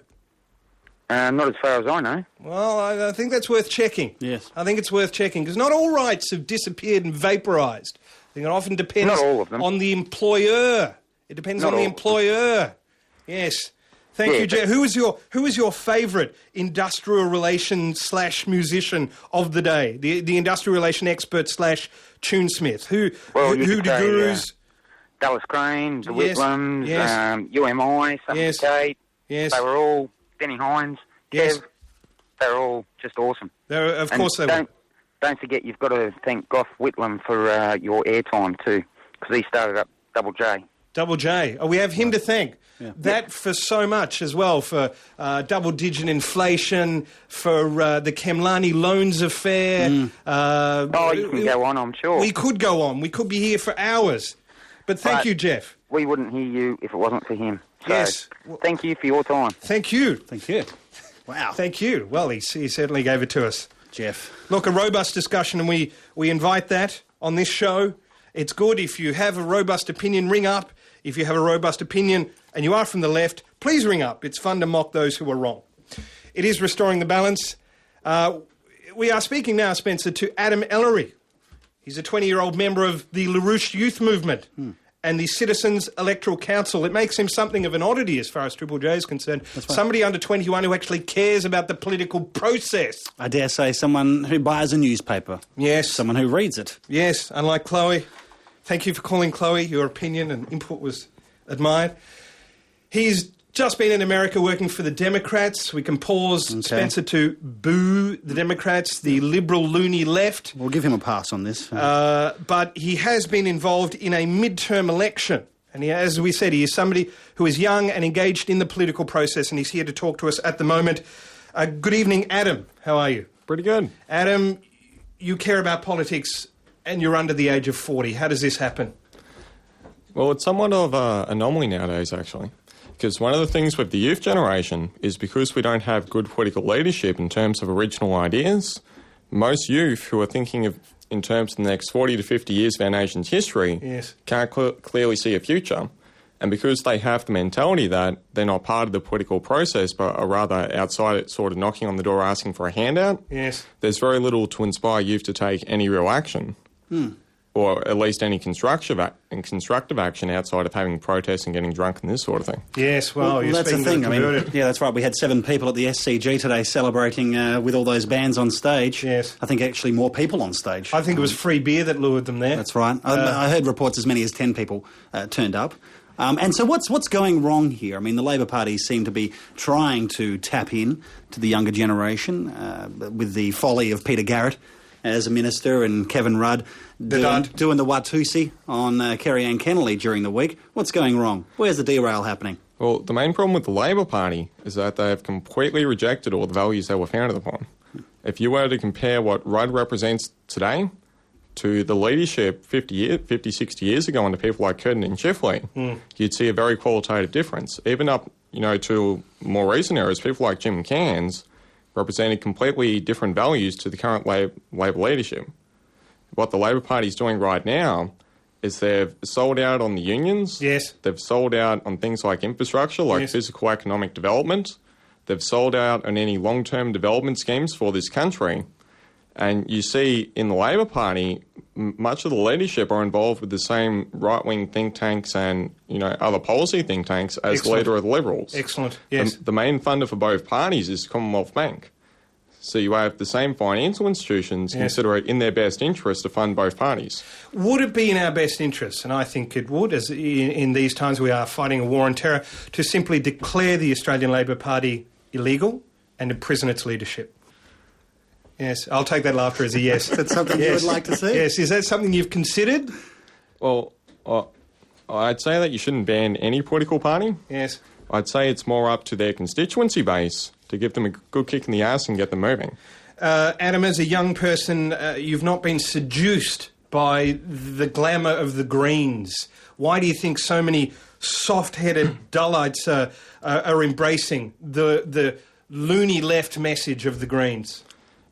Not as far as I know. Well, I think that's worth checking. Yes. I think it's worth checking, because not all rights have disappeared and vaporised. I think it often depends not all of them. on the employer. It depends on the employer. Yes. Thank you, Jeff. Who is your favourite industrial relation / musician of the day? The industrial relation expert / tunesmith? Who the gurus? Dallas Crane, the Whitlams, UMI, Something Kate. Yes. They were all, Denny Hines, Kev, they're all just awesome. Of course they were. Don't forget, you've got to thank Gough Whitlam for your airtime too, because he started up Double J. Double J. Oh, we have him to thank. Yeah. That for so much as well, for double-digit inflation, for the Kemlani loans affair. You can go on, I'm sure. We could go on. We could be here for hours. But thank you, Jeff. We wouldn't hear you if it wasn't for him. So yes. Thank you for your time. Thank you. Thank you. Wow. Thank you. Well, he certainly gave it to us. Jeff. Look, a robust discussion, and we invite that on this show. It's good. If you have a robust opinion, ring up. If you have a robust opinion and you are from the left, please ring up. It's fun to mock those who are wrong. It is Restoring the Balance. We are speaking now, Spencer, to Adam Ellery. He's a 20-year-old member of the LaRouche Youth Movement and the Citizens Electoral Council. It makes him something of an oddity as far as Triple J is concerned. Right. Somebody under 21 who actually cares about the political process. I dare say someone who buys a newspaper. Yes. Someone who reads it. Yes, unlike Chloe. Thank you for calling, Chloe. Your opinion and input was admired. He's just been in America working for the Democrats. We can pause, Spencer, to boo the Democrats, the liberal loony left. We'll give him a pass on this. But he has been involved in a midterm election. And he, as we said, he is somebody who is young and engaged in the political process, and he's here to talk to us at the moment. Good evening, Adam. How are you? Pretty good. Adam, you care about politics and you're under the age of 40. How does this happen? Well, it's somewhat of an anomaly nowadays, actually. Because one of the things with the youth generation is because we don't have good political leadership in terms of original ideas, most youth who are thinking of in terms of the next 40 to 50 years of our nation's history can't clearly see a future. And because they have the mentality that they're not part of the political process but are rather outside it, sort of knocking on the door asking for a handout, there's very little to inspire youth to take any real action. Or at least any constructive action outside of having protests and getting drunk and this sort of thing. Yes, well you're that's the thing. I mean, yeah, that's right. We had 7 people at the SCG today celebrating with all those bands on stage. Yes. I think actually more people on stage. I think it was free beer that lured them there. That's right. I heard reports as many as 10 people turned up. And so what's going wrong here? I mean, the Labor Party seem to be trying to tap in to the younger generation with the folly of Peter Garrett as a minister and Kevin Rudd doing the Watusi on Kerry Ann Kennelly during the week. What's going wrong? Where's the derail happening? Well, the main problem with the Labor Party is that they have completely rejected all the values they were founded upon. If you were to compare what Rudd represents today to the leadership 50, 60 years ago under people like Curtin and Chifley, you'd see a very qualitative difference. Even up, to more recent eras, people like Jim Cairns represented completely different values to the current Labor leadership. What the Labor Party is doing right now is they've sold out on the unions. Yes. They've sold out on things like infrastructure, like physical economic development. They've sold out on any long-term development schemes for this country. And you see in the Labor Party, much of the leadership are involved with the same right-wing think tanks and, other policy think tanks as the leader of the Liberals. Excellent, yes. The main funder for both parties is Commonwealth Bank. So you have the same financial institutions consider it in their best interest to fund both parties. Would it be in our best interest, and I think it would, as in these times we are fighting a war on terror, to simply declare the Australian Labor Party illegal and imprison its leadership? Yes, I'll take that laughter as a yes. That's something you would like to see? Yes, is that something you've considered? Well, I'd say that you shouldn't ban any political party. Yes. I'd say it's more up to their constituency base to give them a good kick in the ass and get them moving. Adam, as a young person, you've not been seduced by the glamour of the Greens. Why do you think so many soft-headed dullites are embracing the loony left message of the Greens?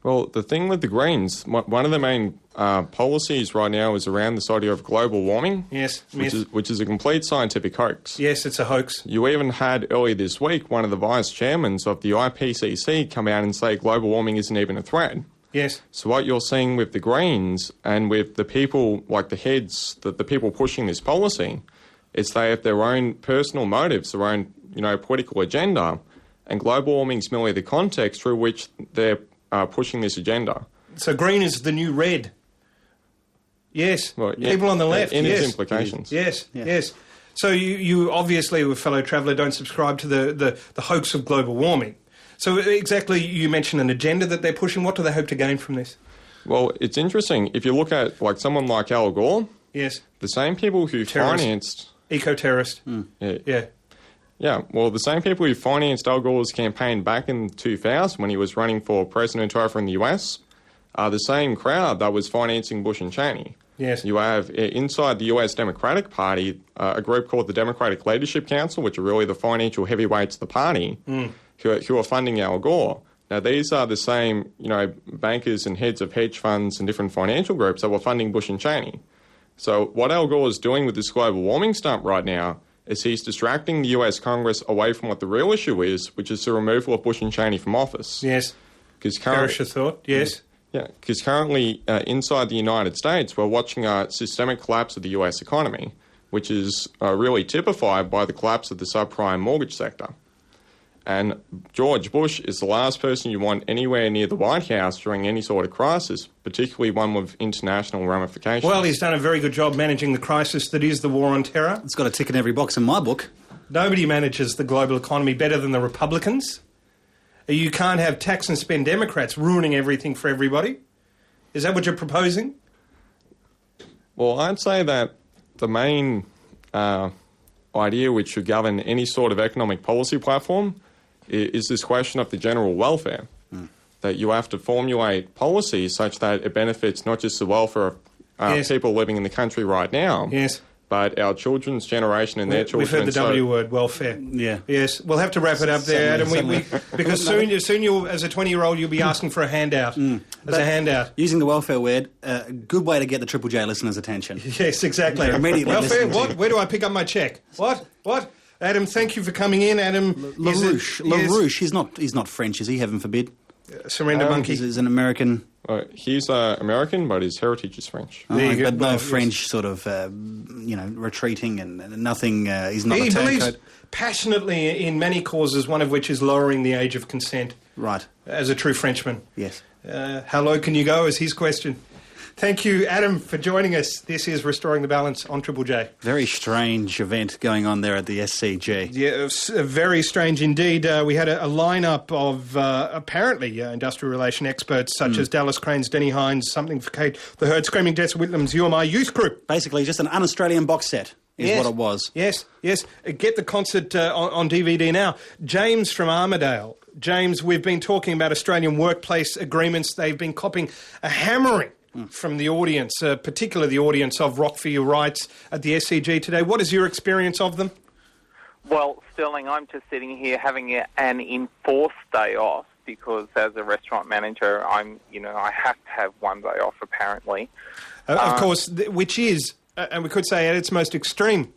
Well, the thing with the Greens, one of the main policies right now is around this idea of global warming. Yes, which is a complete scientific hoax. Yes, it's a hoax. You even had earlier this week one of the vice chairmen of the IPCC come out and say global warming isn't even a threat. Yes. So what you're seeing with the Greens and with the people, like the heads, the people pushing this policy, is they have their own personal motives, their own political agenda, and global warming is merely the context through which they're pushing this agenda. So green is the new red. Yes. Well, people on the left. In its implications. Yes. So you obviously, with fellow traveller, don't subscribe to the hoax of global warming. So exactly, you mentioned an agenda that they're pushing. What do they hope to gain from this? Well, it's interesting. If you look at someone like Al Gore, yes, the same people who financed... Eco-terrorist. Yeah, well, the same people who financed Al Gore's campaign back in 2000 when he was running for president over in the US are the same crowd that was financing Bush and Cheney. Yes. You have inside the US Democratic Party a group called the Democratic Leadership Council, which are really the financial heavyweights of the party, who are funding Al Gore. Now, these are the same, bankers and heads of hedge funds and different financial groups that were funding Bush and Cheney. So what Al Gore is doing with this global warming stunt right now is he's distracting the US Congress away from what the real issue is, which is the removal of Bush and Cheney from office. Yes. Bearish thought, yes. Yeah, because currently inside the United States, we're watching a systemic collapse of the US economy, which is really typified by the collapse of the subprime mortgage sector. And George Bush is the last person you want anywhere near the White House during any sort of crisis, particularly one with international ramifications. Well, he's done a very good job managing the crisis that is the war on terror. It's got a tick in every box in my book. Nobody manages the global economy better than the Republicans. You can't have tax and spend Democrats ruining everything for everybody. Is that what you're proposing? Well, I'd say that the main idea which should govern any sort of economic policy platform is this question of the general welfare, that you have to formulate policies such that it benefits not just the welfare of people living in the country right now, but our children's generation and their children. We've heard the W word, welfare. Yeah. Yes. We'll have to wrap it up there, Adam. Because soon you'll, as a 20-year-old, you'll be asking for a handout. As a handout. Using the welfare word, a good way to get the Triple J listeners' attention. Yes, exactly. Immediately welfare? What? Where do I pick up my cheque? What? Adam, thank you for coming in. Adam LaRouche. LaRouche. He's not French, is he? Heaven forbid. Surrender monkey. He's an American. He's American, but his heritage is French. But no French sort of, retreating and nothing. He's not. He believes passionately in many causes, one of which is lowering the age of consent. Right. As a true Frenchman. Yes. How low can you go is his question. Thank you, Adam, for joining us. This is Restoring the Balance on Triple J. Very strange event going on there at the SCG. Yeah, it was very strange indeed. We had a lineup of apparently industrial relation experts such as Dallas Crane's Denny Hines, Something for Kate, The Herd, Screaming Des Whitlam's You Are My Youth Group. Basically just an un-Australian box set is what it was. Yes. Get the concert on DVD now. James from Armidale. James, we've been talking about Australian workplace agreements. They've been copping a hammering from the audience, particularly the audience of Rock for Your Rights at the SCG today. What is your experience of them? Well, Stirling, I'm just sitting here having an enforced day off because as a restaurant manager, I have to have one day off apparently. Of course, which is, and we could say at its most extreme,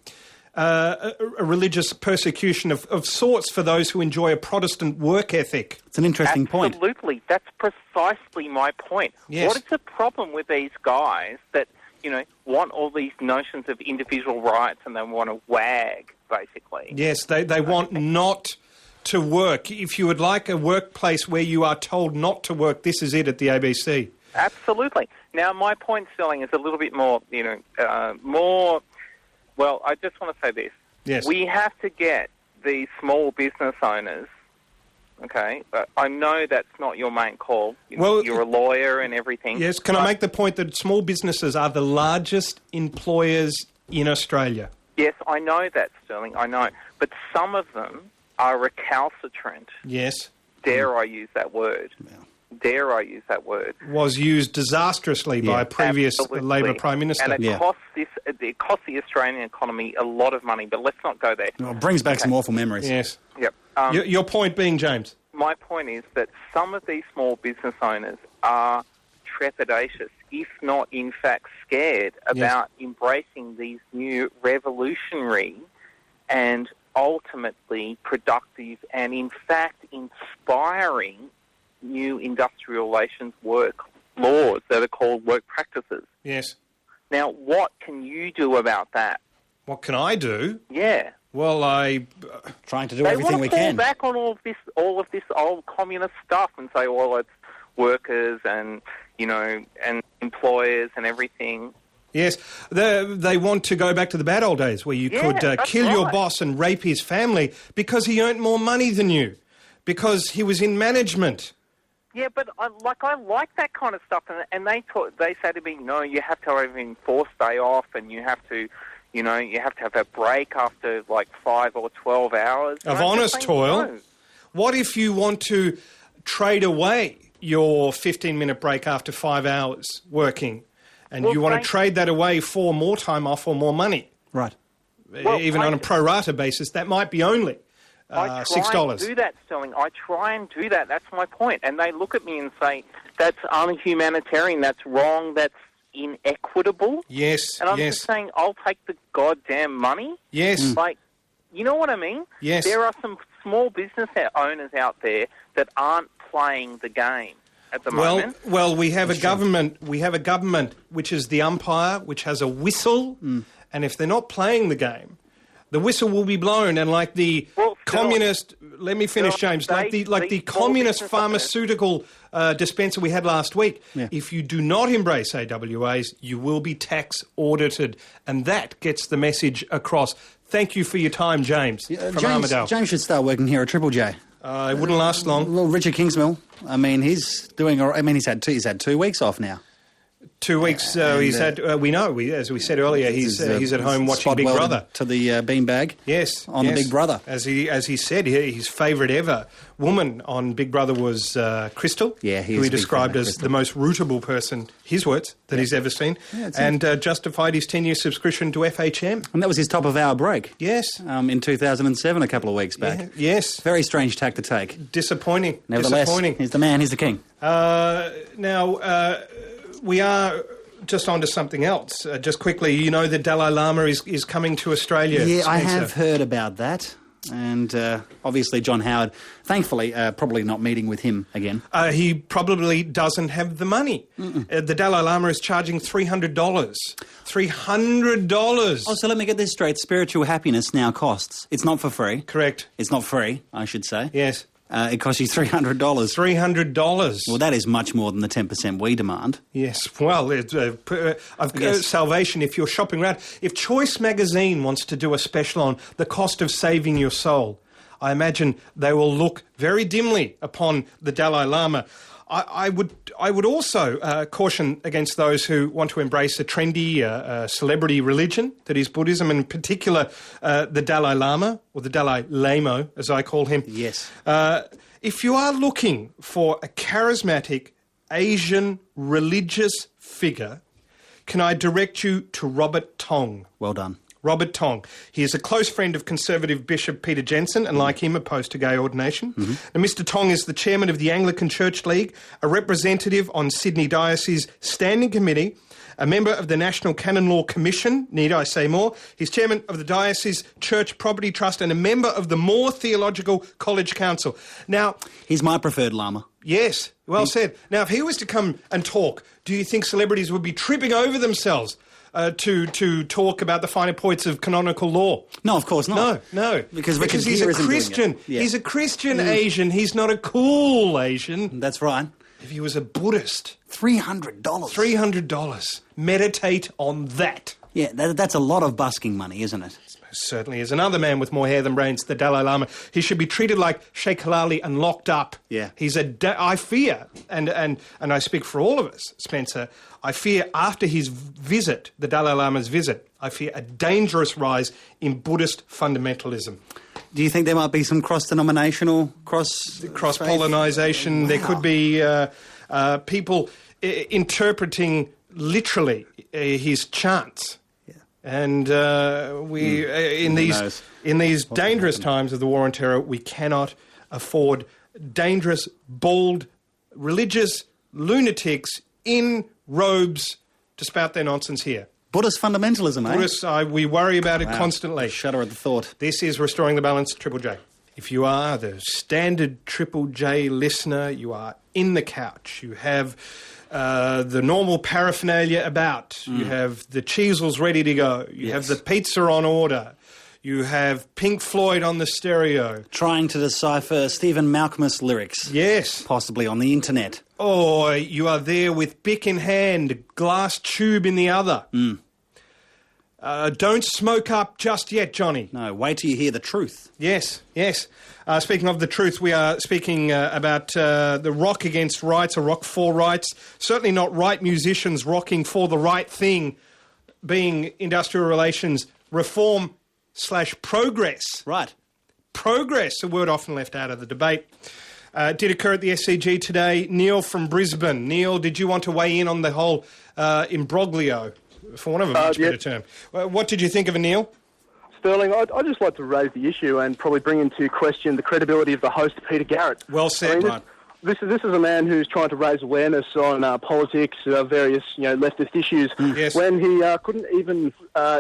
a religious persecution of sorts for those who enjoy a Protestant work ethic. It's an interesting point. Absolutely. That's precisely my point. Yes. What is the problem with these guys that, want all these notions of individual rights and they want to wag, basically? Yes, they want not to work. If you would like a workplace where you are told not to work, this is it at the ABC. Absolutely. Now, my point, Stirling, is a little bit more, more... Well, I just want to say this. Yes. We have to get these small business owners, okay? But I know that's not your main call. You're a lawyer and everything. Yes, can I make the point that small businesses are the largest employers in Australia? Yes, I know that, Stirling, I know. But some of them are recalcitrant. Yes. Dare I use that word? Yeah. Dare I use that word? Was used disastrously by a previous Labor Prime Minister. And it costs the Australian economy a lot of money, but let's not go there. Well, it brings back some awful memories. Yes. Yep. Your point being, James? My point is that some of these small business owners are trepidatious, if not in fact scared, about embracing these new revolutionary and ultimately productive and in fact inspiring new industrial relations work laws that are called work practices. Yes. Now, what can you do about that? What can I do? Yeah. Well, trying to do everything we can. They want to fall back on all of this old communist stuff and say, well, it's workers and, and employers and everything. Yes, they want to go back to the bad old days where you could kill your boss and rape his family because he earned more money than you, because he was in management. Yeah, but I like that kind of stuff, and they say to me, no, you have to have an enforced day off, and you have to, you have to have a break after 5 or 12 hours of honest toil. No. What if you want to trade away your 15-minute break after 5 hours working, and you want to trade that away for more time off or more money? Right. Even on a pro rata basis, that might be only I $6. try and do that, Stirling. I try and do that. That's my point. And they look at me and say, that's un-humanitarian, that's wrong, that's inequitable. Yes, And I'm just saying, I'll take the goddamn money. Yes. You know what I mean? Yes. There are some small business owners out there that aren't playing the game at the moment. Well, we have a government. We have a government which is the umpire, which has a whistle, and if they're not playing the game, the whistle will be blown. And like the communist, let me finish, James. Like the communist pharmaceutical dispenser we had last week. Yeah. If you do not embrace AWAs, you will be tax audited, and that gets the message across. Thank you for your time, James. From Armidale. James should start working here at Triple J. It wouldn't last long. Well, Richard Kingsmill. I mean, he's doing. I mean, he's had 2 weeks off now. 2 weeks. He's had. We know. As we said earlier, he's at home watching Big Brother. To the beanbag. Yes, on the Big Brother. As he said, his favourite ever woman on Big Brother was Crystal. Yeah, who he described as the most rootable person. His words that he's ever seen, and justified his 10-year subscription to FHM. And that was his top-of-hour break. Yes, in 2007, a couple of weeks back. Yeah, yes, very strange tack to take. Disappointing. Nevertheless, he's the man. He's the king. Now. We are just on to something else. Just quickly, you know the Dalai Lama is coming to Australia. Yeah, Spencer. I have heard about that. And obviously John Howard, thankfully, probably not meeting with him again. He probably doesn't have the money. The Dalai Lama is charging $300. $300. Oh, so let me get this straight. Spiritual happiness now costs. It's not for free. Correct. It's not free, I should say. Yes. It costs you $300. $300. Well, that is much more than the 10% we demand. Yes. Well, salvation, if you're shopping around. If Choice Magazine wants to do a special on the cost of saving your soul, I imagine they will look very dimly upon the Dalai Lama. I would also caution against those who want to embrace a trendy celebrity religion that is Buddhism, and in particular the Dalai Lama, or the Dalai Lamo, as I call him. Yes. If you are looking for a charismatic Asian religious figure, can I direct you to Robert Tong? Well done. Robert Tong. He is a close friend of Conservative Bishop Peter Jensen, and like him, opposed to gay ordination. And Mr Tong is the chairman of the Anglican Church League, a representative on Sydney Diocese Standing Committee, a member of the National Canon Law Commission, need I say more? He's chairman of the Diocese Church Property Trust and a member of the Moore Theological College Council. Now, he's my preferred Lama. Yes, well said. Now, if he was to come and talk, do you think celebrities would be tripping over themselves to talk about the finer points of canonical law? No, of course not. No. Because he's a Christian. Yeah. He's a Christian Asian. He's not a cool Asian. That's right. If he was a Buddhist. $300. $300. Meditate on that. Yeah, that's a lot of busking money, isn't it? Certainly is. Another man with more hair than brains, the Dalai Lama. He should be treated like Sheikh Halali and locked up. Yeah. He's I fear, and I speak for all of us, Spencer, I fear after his visit, the Dalai Lama's visit, I fear a dangerous rise in Buddhist fundamentalism. Do you think there might be some cross-denominational, cross-pollinization? Wow. There could be people interpreting literally his chants. And in these dangerous times of the war on terror, we cannot afford dangerous, bold, religious lunatics in robes to spout their nonsense here. Buddhist fundamentalism, eh? Buddhist, we worry about it constantly. Shudder at the thought. This is Restoring the Balance, Triple J. If you are the standard Triple J listener, you are in the couch. You have the normal paraphernalia about. You have the cheesels ready to go. You have the pizza on order. You have Pink Floyd on the stereo. Trying to decipher Stephen Malkmus lyrics. Yes. Possibly on the internet. Or you are there with Bic in hand, glass tube in the other. Don't smoke up just yet, Johnny. No, wait till you hear the truth. Yes. Speaking of the truth, we are speaking about the rock against rights, or rock for rights. Certainly not right musicians rocking for the right thing, being industrial relations reform / progress. Right. Progress, a word often left out of the debate. Did occur at the SCG today. Neil from Brisbane. Neil, did you want to weigh in on the whole imbroglio, for want of a much better term? What did you think of it, Neil? Sterling, I'd just like to raise the issue and probably bring into question the credibility of the host, Peter Garrett. Well said. This is a man who's trying to raise awareness on politics, various leftist issues, when he couldn't even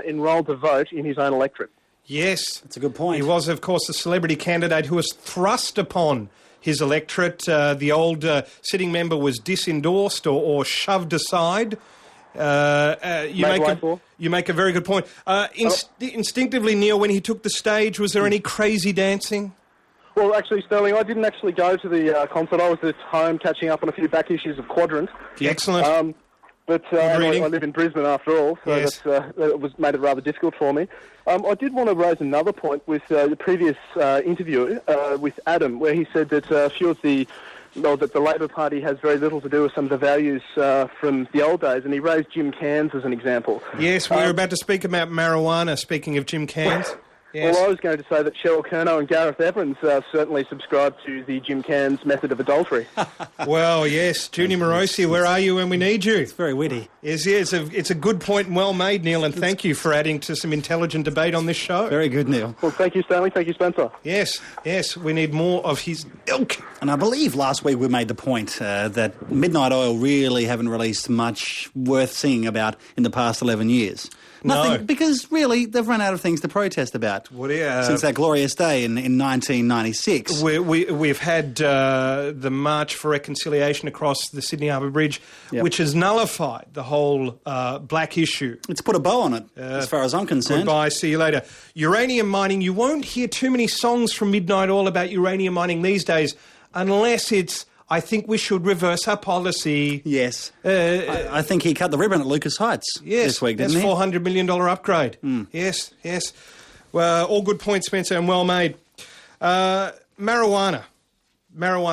enrol to vote in his own electorate. Yes. That's a good point. He was, of course, a celebrity candidate who was thrust upon his electorate. The old sitting member was disendorsed or shoved aside. You make a very good point. Instinctively, Neil, when he took the stage, was there any crazy dancing? Well, actually, Sterling, I didn't actually go to the concert. I was at home catching up on a few back issues of Quadrant. Excellent. But I live in Brisbane after all, so yes. that made it rather difficult for me. I did want to raise another point with the previous interview with Adam, where he said that that the Labor Party has very little to do with some of the values from the old days, and he raised Jim Cairns as an example. Yes, we're about to speak about marijuana, speaking of Jim Cairns. Yes. Well, I was going to say that Cheryl Kerno and Gareth Evans certainly subscribe to the Jim Cairns method of adultery. Well, yes. Junie Morosi, where are you when we need you? It's very witty. Yes, it's a good point and well made, Neil, and thank you for adding to some intelligent debate on this show. Very good, Neil. Well, thank you, Stanley. Thank you, Spencer. Yes, we need more of his ilk. And I believe last week we made the point that Midnight Oil really haven't released much worth singing about in the past 11 years. Nothing, no. Because really they've run out of things to protest about since that glorious day in 1996. We've had the March for Reconciliation across the Sydney Harbour Bridge, which has nullified the whole black issue. It's put a bow on it, as far as I'm concerned. Goodbye, see you later. Uranium mining, you won't hear too many songs from Midnight Oil about uranium mining these days, unless it's I think we should reverse our policy. Yes. I think he cut the ribbon at Lucas Heights this week, didn't he? Yes, $400 million upgrade. Yes. Well, all good points, Spencer, and well made. Marijuana,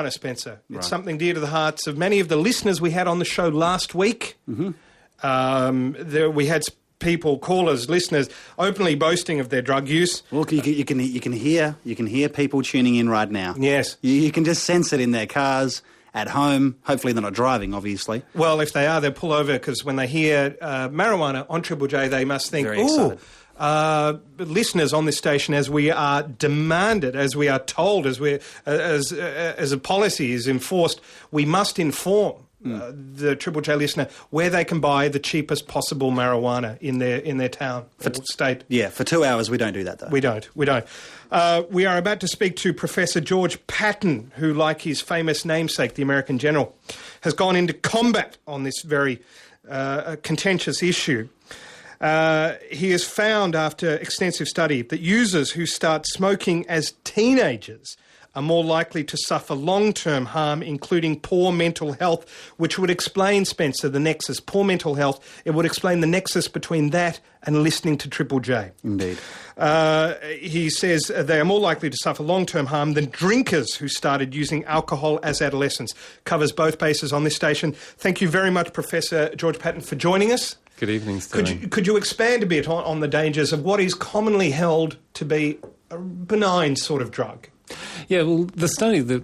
Spencer. It's something dear to the hearts of many of the listeners we had on the show last week. We had people, callers, listeners, openly boasting of their drug use. Look, you can hear people tuning in right now. Yes, you can just sense it in their cars, at home. Hopefully, they're not driving. Obviously. Well, if they are, they'll pull over because when they hear marijuana on Triple J, they must think, "Ooh." Listeners on this station, as we are demanded, as we are told, as a policy is enforced, we must inform the Triple J listener where they can buy the cheapest possible marijuana in their town or state. Yeah, for 2 hours we don't do that though. We don't. We are about to speak to Professor George Patton, who, like his famous namesake, the American general, has gone into combat on this very contentious issue. He has found, after extensive study, that users who start smoking as teenagers are more likely to suffer long-term harm, including poor mental health, which would explain, Spencer, the nexus. Poor mental health, it would explain the nexus between that and listening to Triple J. Indeed. He says they are more likely to suffer long-term harm than drinkers who started using alcohol as adolescents. Covers both bases on this station. Thank you very much, Professor George Patton, for joining us. Good evening, Sterling. Could you expand a bit on the dangers of what is commonly held to be a benign sort of drug? Yeah, well, the study that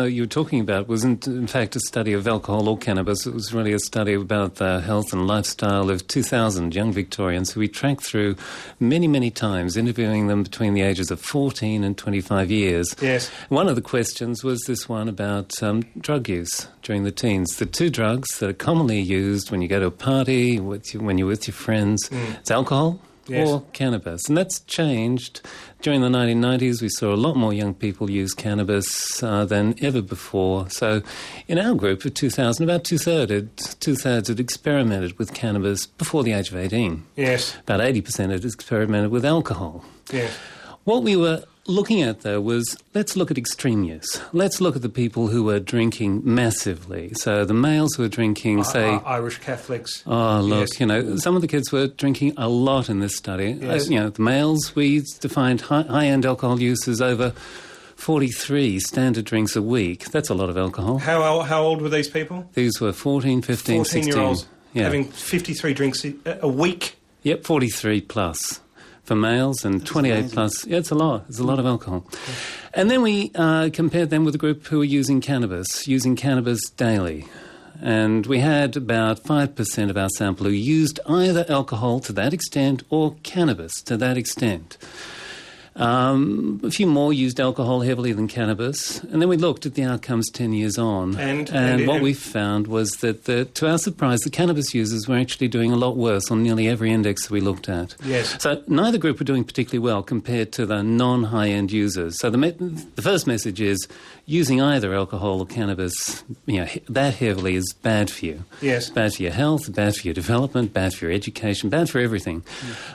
you were talking about wasn't, in fact, a study of alcohol or cannabis. It was really a study about the health and lifestyle of 2,000 young Victorians who we tracked through many, many times, interviewing them between the ages of 14 and 25 years. Yes. One of the questions was this one about drug use during the teens. The two drugs that are commonly used when you go to a party, when you're with your friends, it's alcohol. Yes. Or cannabis. And that's changed. During the 1990s, we saw a lot more young people use cannabis than ever before. So in our group of 2,000, about two-thirds had experimented with cannabis before the age of 18. Yes. About 80% had experimented with alcohol. Yes. What we were looking at, though, was let's look at extreme use. Let's look at the people who were drinking massively. So the males who were drinking, say... Irish Catholics. Oh, look, yes. Some of the kids were drinking a lot in this study. Yes. The males, we defined high-end alcohol use as over 43 standard drinks a week. That's a lot of alcohol. How old were these people? These were 14, 15, 16. 14-year-olds having 53 drinks a week? Yep, 43 plus. For males and 28 plus. Yeah, it's a lot. It's a lot of alcohol. Okay. And then we compared them with a group who were using cannabis daily. And we had about 5% of our sample who used either alcohol to that extent or cannabis to that extent. A few more used alcohol heavily than cannabis. And then we looked at the outcomes 10 years on. And what we found was that, to our surprise, the cannabis users were actually doing a lot worse on nearly every index that we looked at. Yes. So neither group were doing particularly well compared to the non-high-end users. So the first message is using either alcohol or cannabis, that heavily is bad for you. Yes. Bad for your health, bad for your development, bad for your education, bad for everything.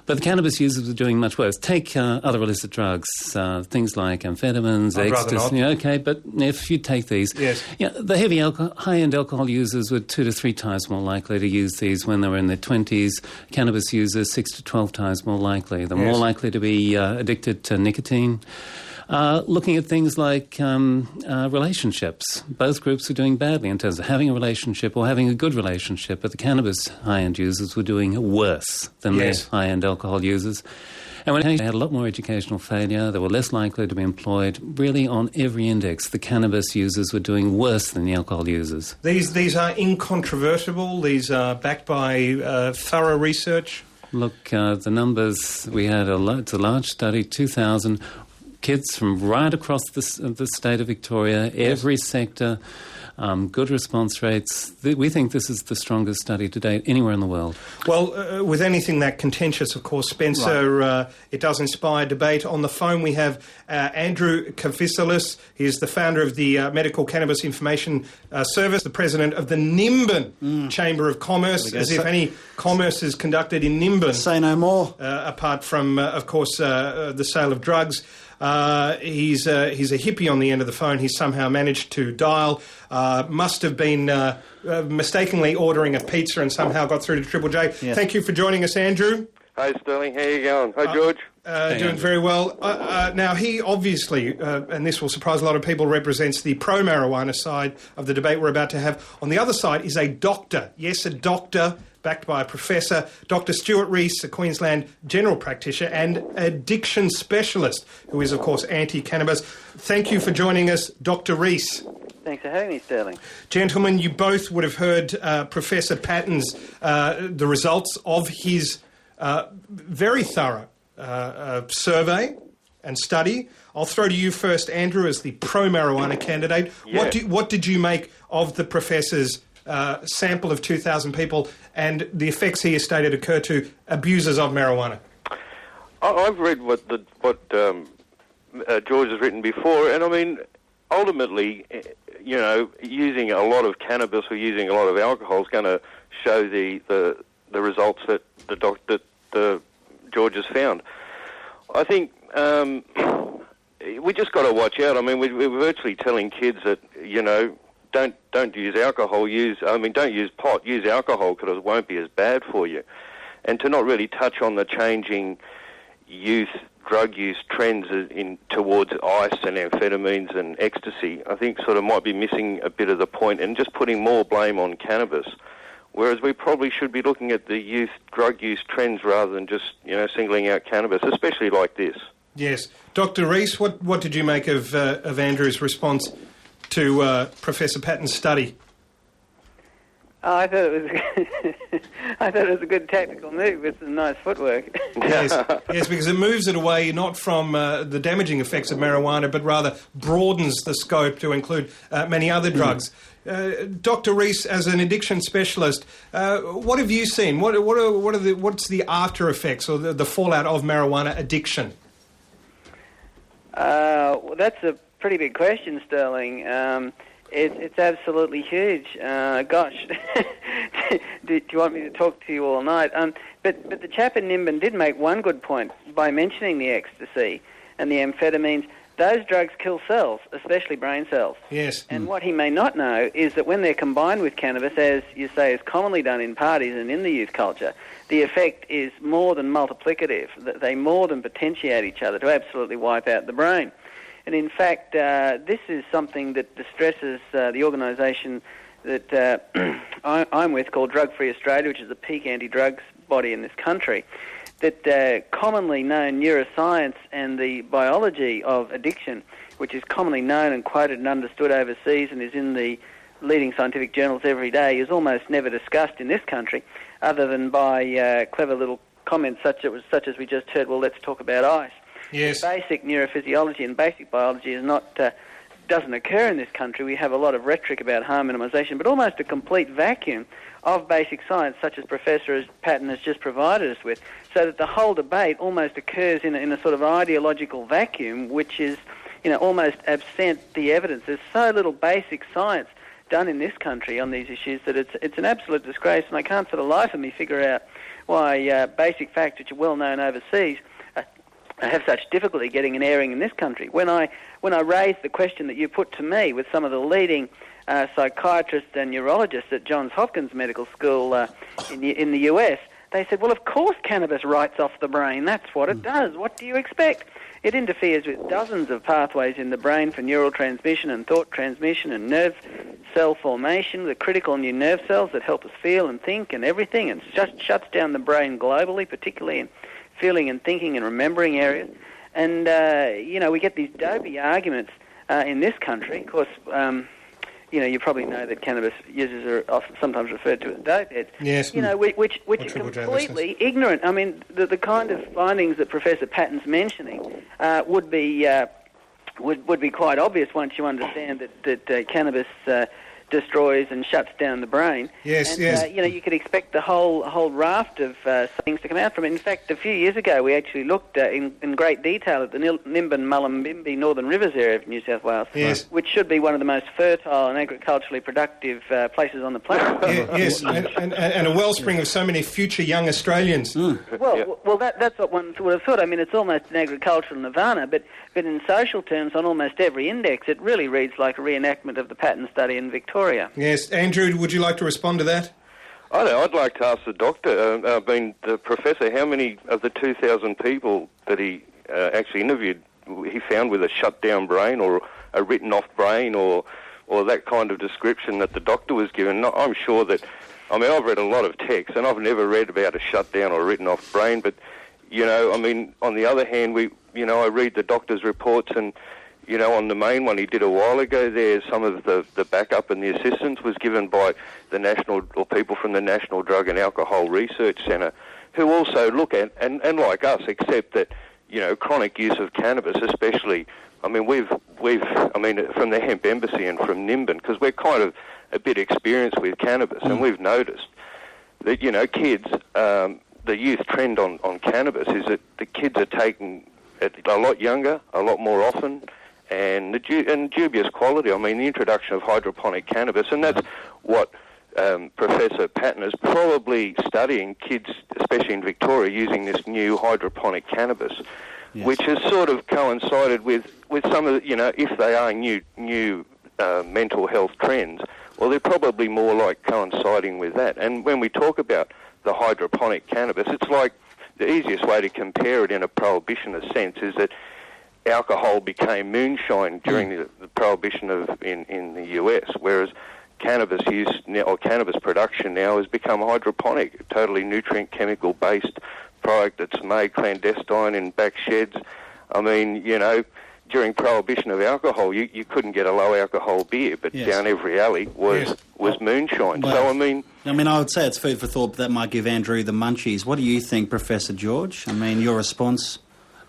But the cannabis users were doing much worse. Take other illicit drugs, things like amphetamines, ecstasy. Okay, but if you take these, the heavy high-end alcohol users were 2 to 3 times more likely to use these when they were in their 20s. Cannabis users 6 to 12 times more likely. They're more likely to be addicted to nicotine. Looking at things like relationships. Both groups were doing badly in terms of having a relationship or having a good relationship, but the cannabis high-end users were doing worse than the high-end alcohol users. And when they had a lot more educational failure, they were less likely to be employed. Really, on every index, the cannabis users were doing worse than the alcohol users. These are incontrovertible. These are backed by thorough research. Look, the numbers, we had it's a large study, 2,000 kids from right across the state of Victoria, every sector, good response rates. We think this is the strongest study to date anywhere in the world. Well, with anything that contentious, of course, Spencer, it does inspire debate. On the phone we have Andrew Kafisalis. He is the founder of the Medical Cannabis Information Service, the president of the Nimbin Chamber of Commerce, as if any commerce is conducted in Nimbin. Say no more. Apart from, of course, the sale of drugs. He's a hippie on the end of the phone. He's somehow managed to dial. Must have been mistakenly ordering a pizza and somehow got through to Triple J. Yes. Thank you for joining us, Andrew. Hi, Stirling. How you going? Hi, George. Doing very well. Now, he obviously, and this will surprise a lot of people, represents the pro-marijuana side of the debate we're about to have. On the other side is a doctor. Yes, a doctor, backed by a professor, Dr. Stuart Rees, a Queensland general practitioner and addiction specialist, who is, of course, anti-cannabis. Thank you for joining us, Dr. Rees. Thanks for having me, Stirling. Gentlemen, you both would have heard Professor Patton's, the results of his very thorough survey and study. I'll throw to you first, Andrew, as the pro-marijuana candidate. Yeah. What did you make of the professor's sample of 2,000 people and the effects he has stated occur to abusers of marijuana? I've read what George has written before, and I mean, ultimately, using a lot of cannabis or using a lot of alcohol is going to show the results that the George has found. I think we just got to watch out. I mean, we're virtually telling kids that don't use alcohol. Don't use pot. Use alcohol because it won't be as bad for you. And to not really touch on the changing drug use trends towards ice and amphetamines and ecstasy, I think sort of might be missing a bit of the point and just putting more blame on cannabis. Whereas we probably should be looking at the drug use trends rather than just singling out cannabis, especially like this. Yes, Dr. Rees, what did you make of Andrew's response to Professor Patton's study? Oh, I thought it was a good tactical move with some nice footwork. Yes, because it moves it away not from the damaging effects of marijuana, but rather broadens the scope to include many other drugs. Dr. Rees, as an addiction specialist, what have you seen? What's the after effects or the fallout of marijuana addiction? Well, that's a pretty big question, Stirling. It's absolutely huge. Gosh, do you want me to talk to you all night? But the chap in Nimbin did make one good point by mentioning the ecstasy and the amphetamines. Those drugs kill cells, especially brain cells. Yes. And what he may not know is that when they're combined with cannabis, as you say is commonly done in parties and in the youth culture, the effect is more than multiplicative. They more than potentiate each other to absolutely wipe out the brain. And in fact, this is something that distresses the organisation that I'm with, called Drug Free Australia, which is the peak anti-drugs body in this country, that commonly known neuroscience and the biology of addiction, which is commonly known and quoted and understood overseas and is in the leading scientific journals every day, is almost never discussed in this country, other than by clever little comments such as we just heard, well, let's talk about ice. Yes. Basic neurophysiology and basic biology is not doesn't occur in this country. We have a lot of rhetoric about harm minimisation, but almost a complete vacuum of basic science, such as Professor Patton has just provided us with, so that the whole debate almost occurs in a sort of ideological vacuum, which is, almost absent the evidence. There's so little basic science done in this country on these issues that it's an absolute disgrace, and I can't for the life of me figure out why basic facts which are well known overseas have such difficulty getting an airing in this country. When I raised the question that you put to me with some of the leading psychiatrists and neurologists at Johns Hopkins Medical School in the US, they said, well, of course cannabis writes off the brain. That's what it does. What do you expect? It interferes with dozens of pathways in the brain for neural transmission and thought transmission and nerve cell formation, the critical new nerve cells that help us feel and think and everything, and just shuts down the brain globally, particularly in feeling and thinking and remembering areas. And, we get these dopey arguments in this country. Of course, you probably know that cannabis users are often sometimes referred to as dopeheads. Yes. Which are completely ignorant. I mean, the kind of findings that Professor Patton's mentioning would be quite obvious once you understand that cannabis destroys and shuts down the brain. Yes, and, yes. You could expect the whole raft of things to come out from it. In fact, a few years ago, we actually looked in great detail at the Nimbin-Mullumbimby Northern Rivers area of New South Wales, yes, which should be one of the most fertile and agriculturally productive places on the planet. Yes, and a wellspring of so many future young Australians. Well, that's what one would have thought. I mean, it's almost an agricultural nirvana, but in social terms, on almost every index, it really reads like a reenactment of the Patton study in Victoria. Yes, Andrew, would you like to respond to that? I'd like to ask the doctor, the professor, how many of the 2,000 people that he actually interviewed he found with a shut-down brain or a written-off brain or that kind of description that the doctor was given. I'm sure that, I've read a lot of texts and I've never read about a shut-down or written-off brain, but, on the other hand, I read the doctor's reports and, on the main one he did a while ago there, some of the backup and the assistance was given by the people from the National Drug and Alcohol Research Centre, who also look at, and like us, accept that, chronic use of cannabis, especially, we've from the Hemp Embassy and from Nimbin, because we're kind of a bit experienced with cannabis, and we've noticed that, kids, the youth trend on cannabis is that the kids are taking it a lot younger, a lot more often, and dubious quality. The introduction of hydroponic cannabis, and that's what Professor Patton is probably studying kids, especially in Victoria, using this new hydroponic cannabis, which has sort of coincided with some of the, if they are new mental health trends, well, they're probably more like coinciding with that. And when we talk about the hydroponic cannabis, it's like the easiest way to compare it in a prohibitionist sense is that alcohol became moonshine during the prohibition in the US, whereas cannabis use now, or cannabis production now has become hydroponic, a totally nutrient chemical based product that's made clandestine in back sheds. During prohibition of alcohol, you couldn't get a low alcohol beer, but down every alley was moonshine. Well, I would say it's food for thought, but that might give Andrew the munchies. What do you think, Professor George? Your response?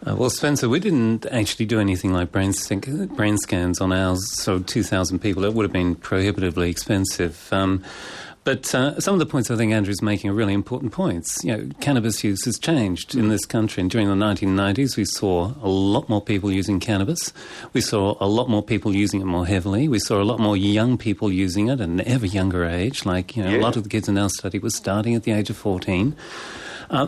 Well, Spencer, we didn't actually do anything like brain scans on ours, so 2,000 people. It would have been prohibitively expensive. But some of the points I think Andrew's making are really important points. Cannabis use has changed in this country, and during the 1990s we saw a lot more people using cannabis. We saw a lot more people using it more heavily. We saw a lot more young people using it at an ever younger age. A lot of the kids in our study were starting at the age of 14.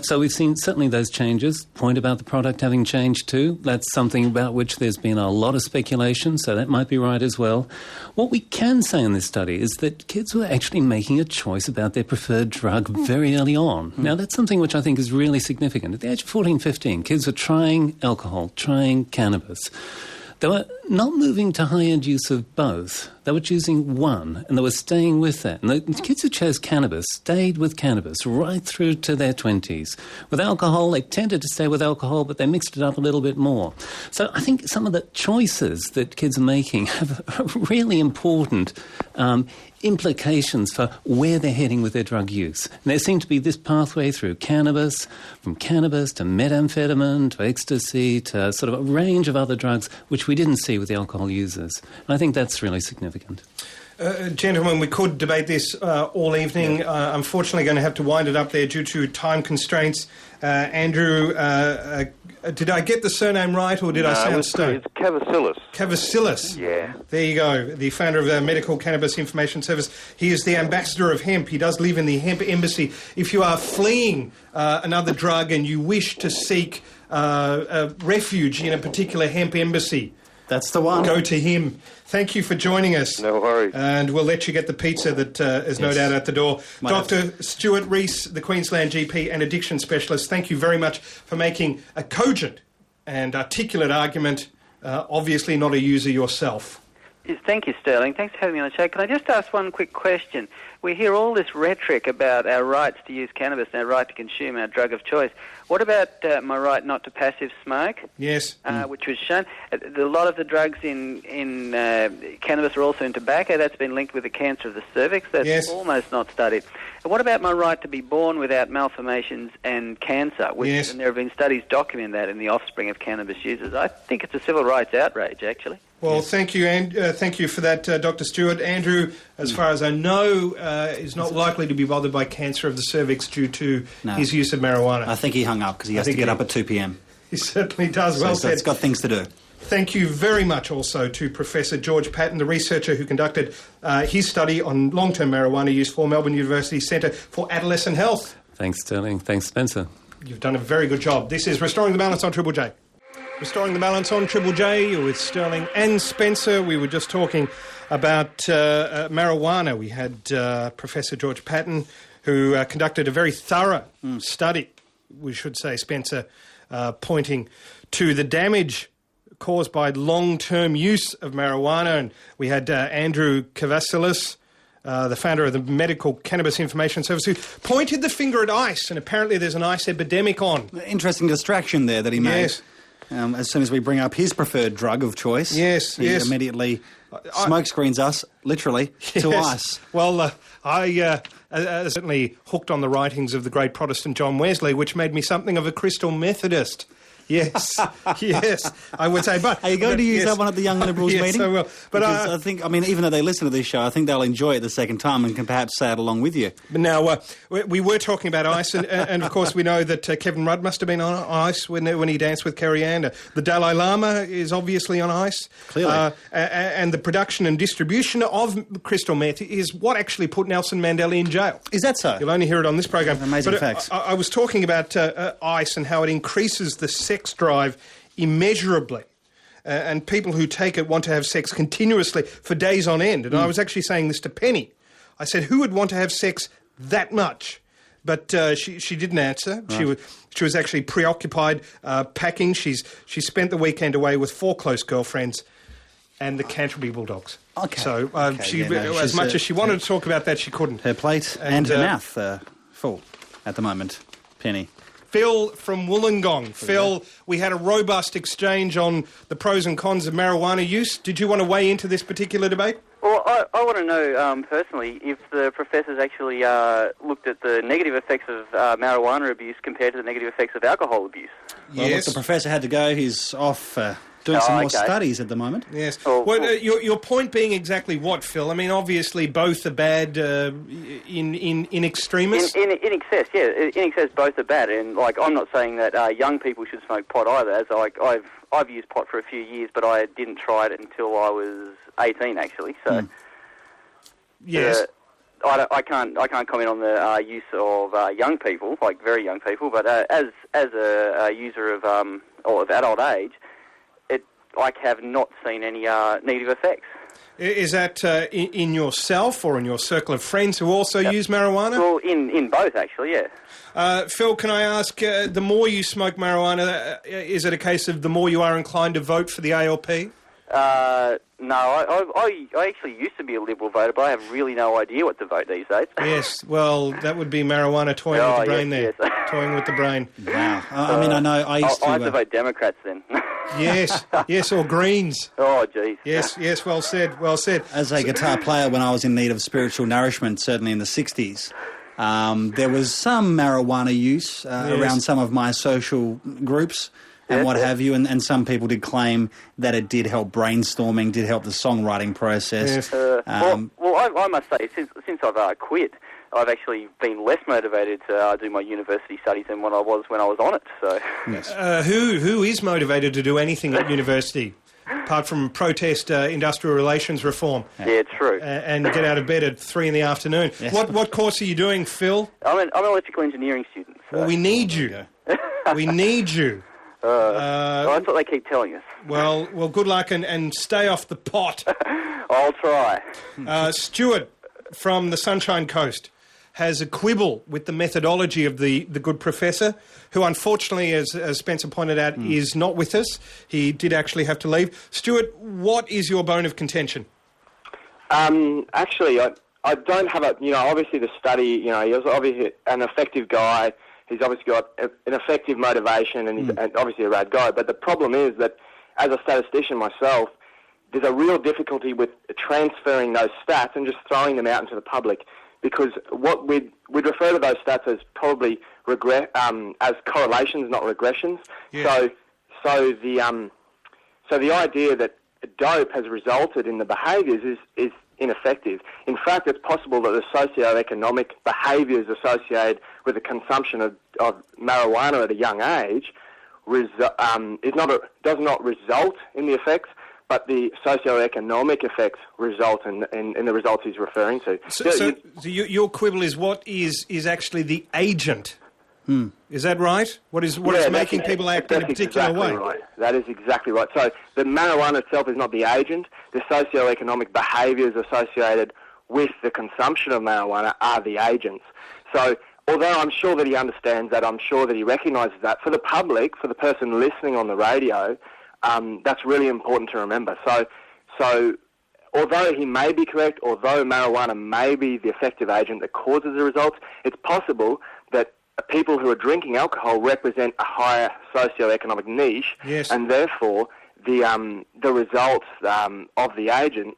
So we've seen certainly those changes. Point about the product having changed too. That's something about which there's been a lot of speculation, so that might be right as well. What we can say in this study is that kids were actually making a choice about their preferred drug very early on. Now, that's something which I think is really significant. At the age of 14, 15, kids were trying alcohol, trying cannabis. They were not moving to high-end use of both. They were choosing one, and they were staying with that. And the kids who chose cannabis stayed with cannabis right through to their 20s. With alcohol, they tended to stay with alcohol, but they mixed it up a little bit more. So I think some of the choices that kids are making have really important implications for where they're heading with their drug use. And there seemed to be this pathway through cannabis, from cannabis to methamphetamine to ecstasy to sort of a range of other drugs which we didn't see with the alcohol users. And I think that's really significant. Gentlemen, we could debate this all evening. Unfortunately, going to have to wind it up there due to time constraints. Andrew, did I get the surname right, or did I sound stoned? It's Cavacilis. Cavacilis. Yeah. There you go, the founder of the Medical Cannabis Information Service. He is the ambassador of hemp. He does live in the hemp embassy. If you are fleeing another drug and you wish to seek refuge in a particular hemp embassy, that's the one. Go to him. Thank you for joining us. No worries. And we'll let you get the pizza that is no doubt at the door. Dr. Stuart Rees, the Queensland GP and addiction specialist, thank you very much for making a cogent and articulate argument, obviously not a user yourself. Yes, thank you, Stirling. Thanks for having me on the show. Can I just ask one quick question? We hear all this rhetoric about our rights to use cannabis and our right to consume our drug of choice. What about my right not to passive smoke? Yes. Which was shown. A lot of the drugs in cannabis are also in tobacco. That's been linked with the cancer of the cervix. That's almost not studied. And what about my right to be born without malformations and cancer? Yes. And there have been studies documenting that in the offspring of cannabis users. I think it's a civil rights outrage, actually. Well, thank you, thank you for that, Dr. Stewart. Andrew, as far as I know, is not likely to be bothered by cancer of the cervix due to his use of marijuana. I think he hung up because he has to get up at 2 p.m. He certainly does. Well said. He's got things to do. Thank you very much also to Professor George Patton, the researcher who conducted his study on long-term marijuana use for Melbourne University Centre for Adolescent Health. Thanks, Stirling. Thanks, Spencer. You've done a very good job. This is Restoring the Balance on Triple J. Restoring the Balance on Triple J with Stirling and Spencer. We were just talking about marijuana. We had Professor George Patton, who conducted a very thorough study, we should say, Spencer, pointing to the damage caused by long-term use of marijuana. And we had Andrew Cavacilis, the founder of the Medical Cannabis Information Service, who pointed the finger at ice, and apparently there's an ice epidemic on. Interesting distraction there that he made. Yes. As soon as we bring up his preferred drug of choice, he immediately smoke screens us, literally, to ice. Well, I certainly hooked on the writings of the great Protestant John Wesley, which made me something of a Crystal Methodist. Yes, yes, I would say. But are you going to use that one at the Young Liberals meeting? I will. But I think, even though they listen to this show, I think they'll enjoy it the second time and can perhaps say it along with you. Now, we were talking about ice, and of course we know that Kevin Rudd must have been on ice when he danced with Carrie Ann. The Dalai Lama is obviously on ice. Clearly. And the production and distribution of crystal meth is what actually put Nelson Mandela in jail. Is that so? You'll only hear it on this program. Amazing facts. I was talking about ice and how it increases the sex drive immeasurably, and people who take it want to have sex continuously for days on end. And I was actually saying this to Penny. I said, who would want to have sex that much? But she didn't answer. Right. She was actually preoccupied packing. She spent the weekend away with 4 close girlfriends and the Canterbury Bulldogs. Okay. So as much as she wanted to talk about that, she couldn't. Her plate and her mouth full at the moment, Penny. Phil from Wollongong. Phil, we had a robust exchange on the pros and cons of marijuana use. Did you want to weigh into this particular debate? Well, I want to know, personally, if the professors actually looked at the negative effects of marijuana abuse compared to the negative effects of alcohol abuse. Well, yes. Look, the professor had to go. He's off doing some more studies at the moment. Yes. Your point being exactly what, Phil? I mean, obviously both are bad in extremis. In excess, yeah. In excess, both are bad. And I'm not saying that young people should smoke pot either. As I've used pot for a few years, but I didn't try it until I was 18, actually. So. Yes. I can't comment on the use of young people, like very young people, but as a user of adult age, I have not seen any negative effects. Is that in yourself or in your circle of friends who also use marijuana? Well, in both, actually, yeah. Phil, can I ask, the more you smoke marijuana, is it a case of the more you are inclined to vote for the ALP? No, I actually used to be a Liberal voter, but I have really no idea what to vote these days. Yes, well, that would be marijuana toying with the brain there. Yes. Toying with the brain. Wow. I mean, I know I used to... I have to vote Democrats then. Yes, or Greens. Oh, geez. Yes, well said, well said. As a guitar player, when I was in need of spiritual nourishment, certainly in the 60s, there was some marijuana use around some of my social groups and what have you, and some people did claim that it did help brainstorming, did help the songwriting process. Well, I must say, since I've quit, I've actually been less motivated to do my university studies than what I was when I was on it. So, who is motivated to do anything at university? Apart from protest industrial relations reform. Yeah, true. And get out of bed at 3 in the afternoon. Yes. What course are you doing, Phil? I'm an electrical engineering student. So. Well, we need you. We need you. Well, that's what they keep telling us. Well, good luck and stay off the pot. I'll try. Stuart from the Sunshine Coast has a quibble with the methodology of the good professor, who unfortunately, as Spencer pointed out, is not with us. He did actually have to leave. Stuart, what is your bone of contention? Actually, I don't have obviously the study, he was obviously an effective guy. He's obviously got an effective motivation and he's obviously a rad guy. But the problem is that as a statistician myself, there's a real difficulty with transferring those stats and just throwing them out into the public, because what we'd refer to those stats as probably as correlations, not regressions. Yeah. So the idea that dope has resulted in the behaviours is ineffective. In fact, it's possible that the socioeconomic behaviours associated with the consumption of marijuana at a young age does not result in the effects, but the socioeconomic effects result in the results he's referring to. So your quibble is what is actually the agent. Is that right? What is making people act in a particular way? Right. That is exactly right. So the marijuana itself is not the agent. The socioeconomic behaviours associated with the consumption of marijuana are the agents. So although I'm sure that he understands that, I'm sure that he recognises that, for the public, for the person listening on the radio, that's really important to remember. So although he may be correct, although marijuana may be the effective agent that causes the results, it's possible that people who are drinking alcohol represent a higher socioeconomic niche, and therefore the results of the agent,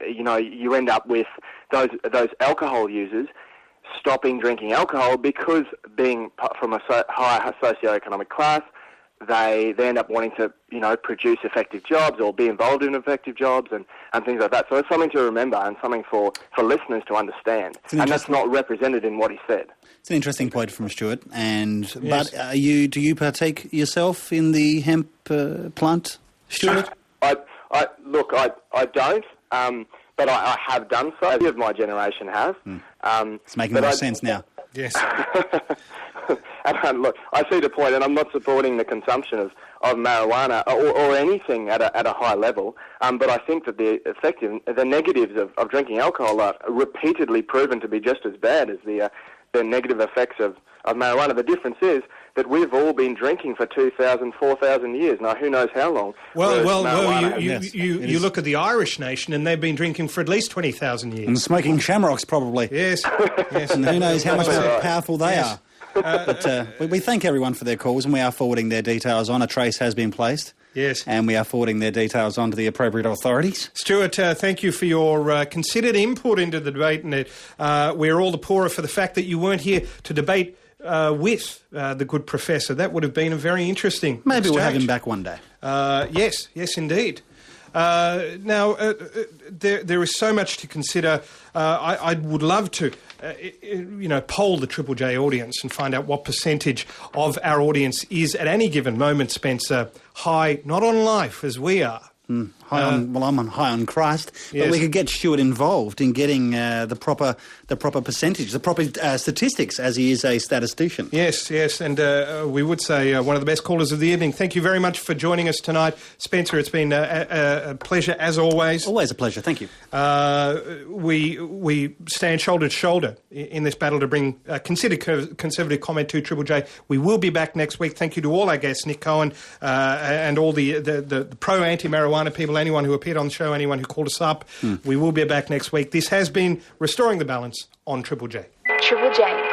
you end up with those alcohol users stopping drinking alcohol because, being from a higher socioeconomic class, they end up wanting to, produce effective jobs or be involved in effective jobs and things like that. So it's something to remember and something for listeners to understand. And that's not represented in what he said. It's an interesting point from Stuart. But do you partake yourself in the hemp plant, Stuart? I don't. But I have done so. A few of my generation have. It's making more sense now. Yes. And look, I see the point, and I'm not supporting the consumption of marijuana or anything at a high level. But I think that the negatives of drinking alcohol are repeatedly proven to be just as bad as the negative effects of marijuana. The difference is that we've all been drinking for 2,000, 4,000 years. Now, who knows how long? Well, you look at the Irish nation, and they've been drinking for at least 20,000 years. And smoking shamrocks, probably. Yes. And who knows how much more powerful they are. But we thank everyone for their calls, and we are forwarding their details on. A trace has been placed. Yes. And we are forwarding their details on to the appropriate authorities. Stuart, thank you for your considered input into the debate, and we're all the poorer for the fact that you weren't here to debate with the good professor. That would have been a very interesting Maybe exchange. We'll have him back one day. Yes, indeed. Now, there is so much to consider. I would love to, poll the Triple J audience and find out what percentage of our audience is at any given moment, Spencer, high, not on life as we are. I'm high on Christ, but we could get Stuart involved in getting the proper percentage, the proper statistics, as he is a statistician. Yes, and we would say one of the best callers of the evening. Thank you very much for joining us tonight, Spencer. It's been a pleasure as always. Always a pleasure. Thank you. We stand shoulder to shoulder in this battle to bring considered conservative comment to Triple J. We will be back next week. Thank you to all our guests, Nick Cohen, and all the pro anti-marijuana marijuana people, anyone who appeared on the show, anyone who called us up. We will be back next week. This has been Restoring the Balance on Triple J. Triple J.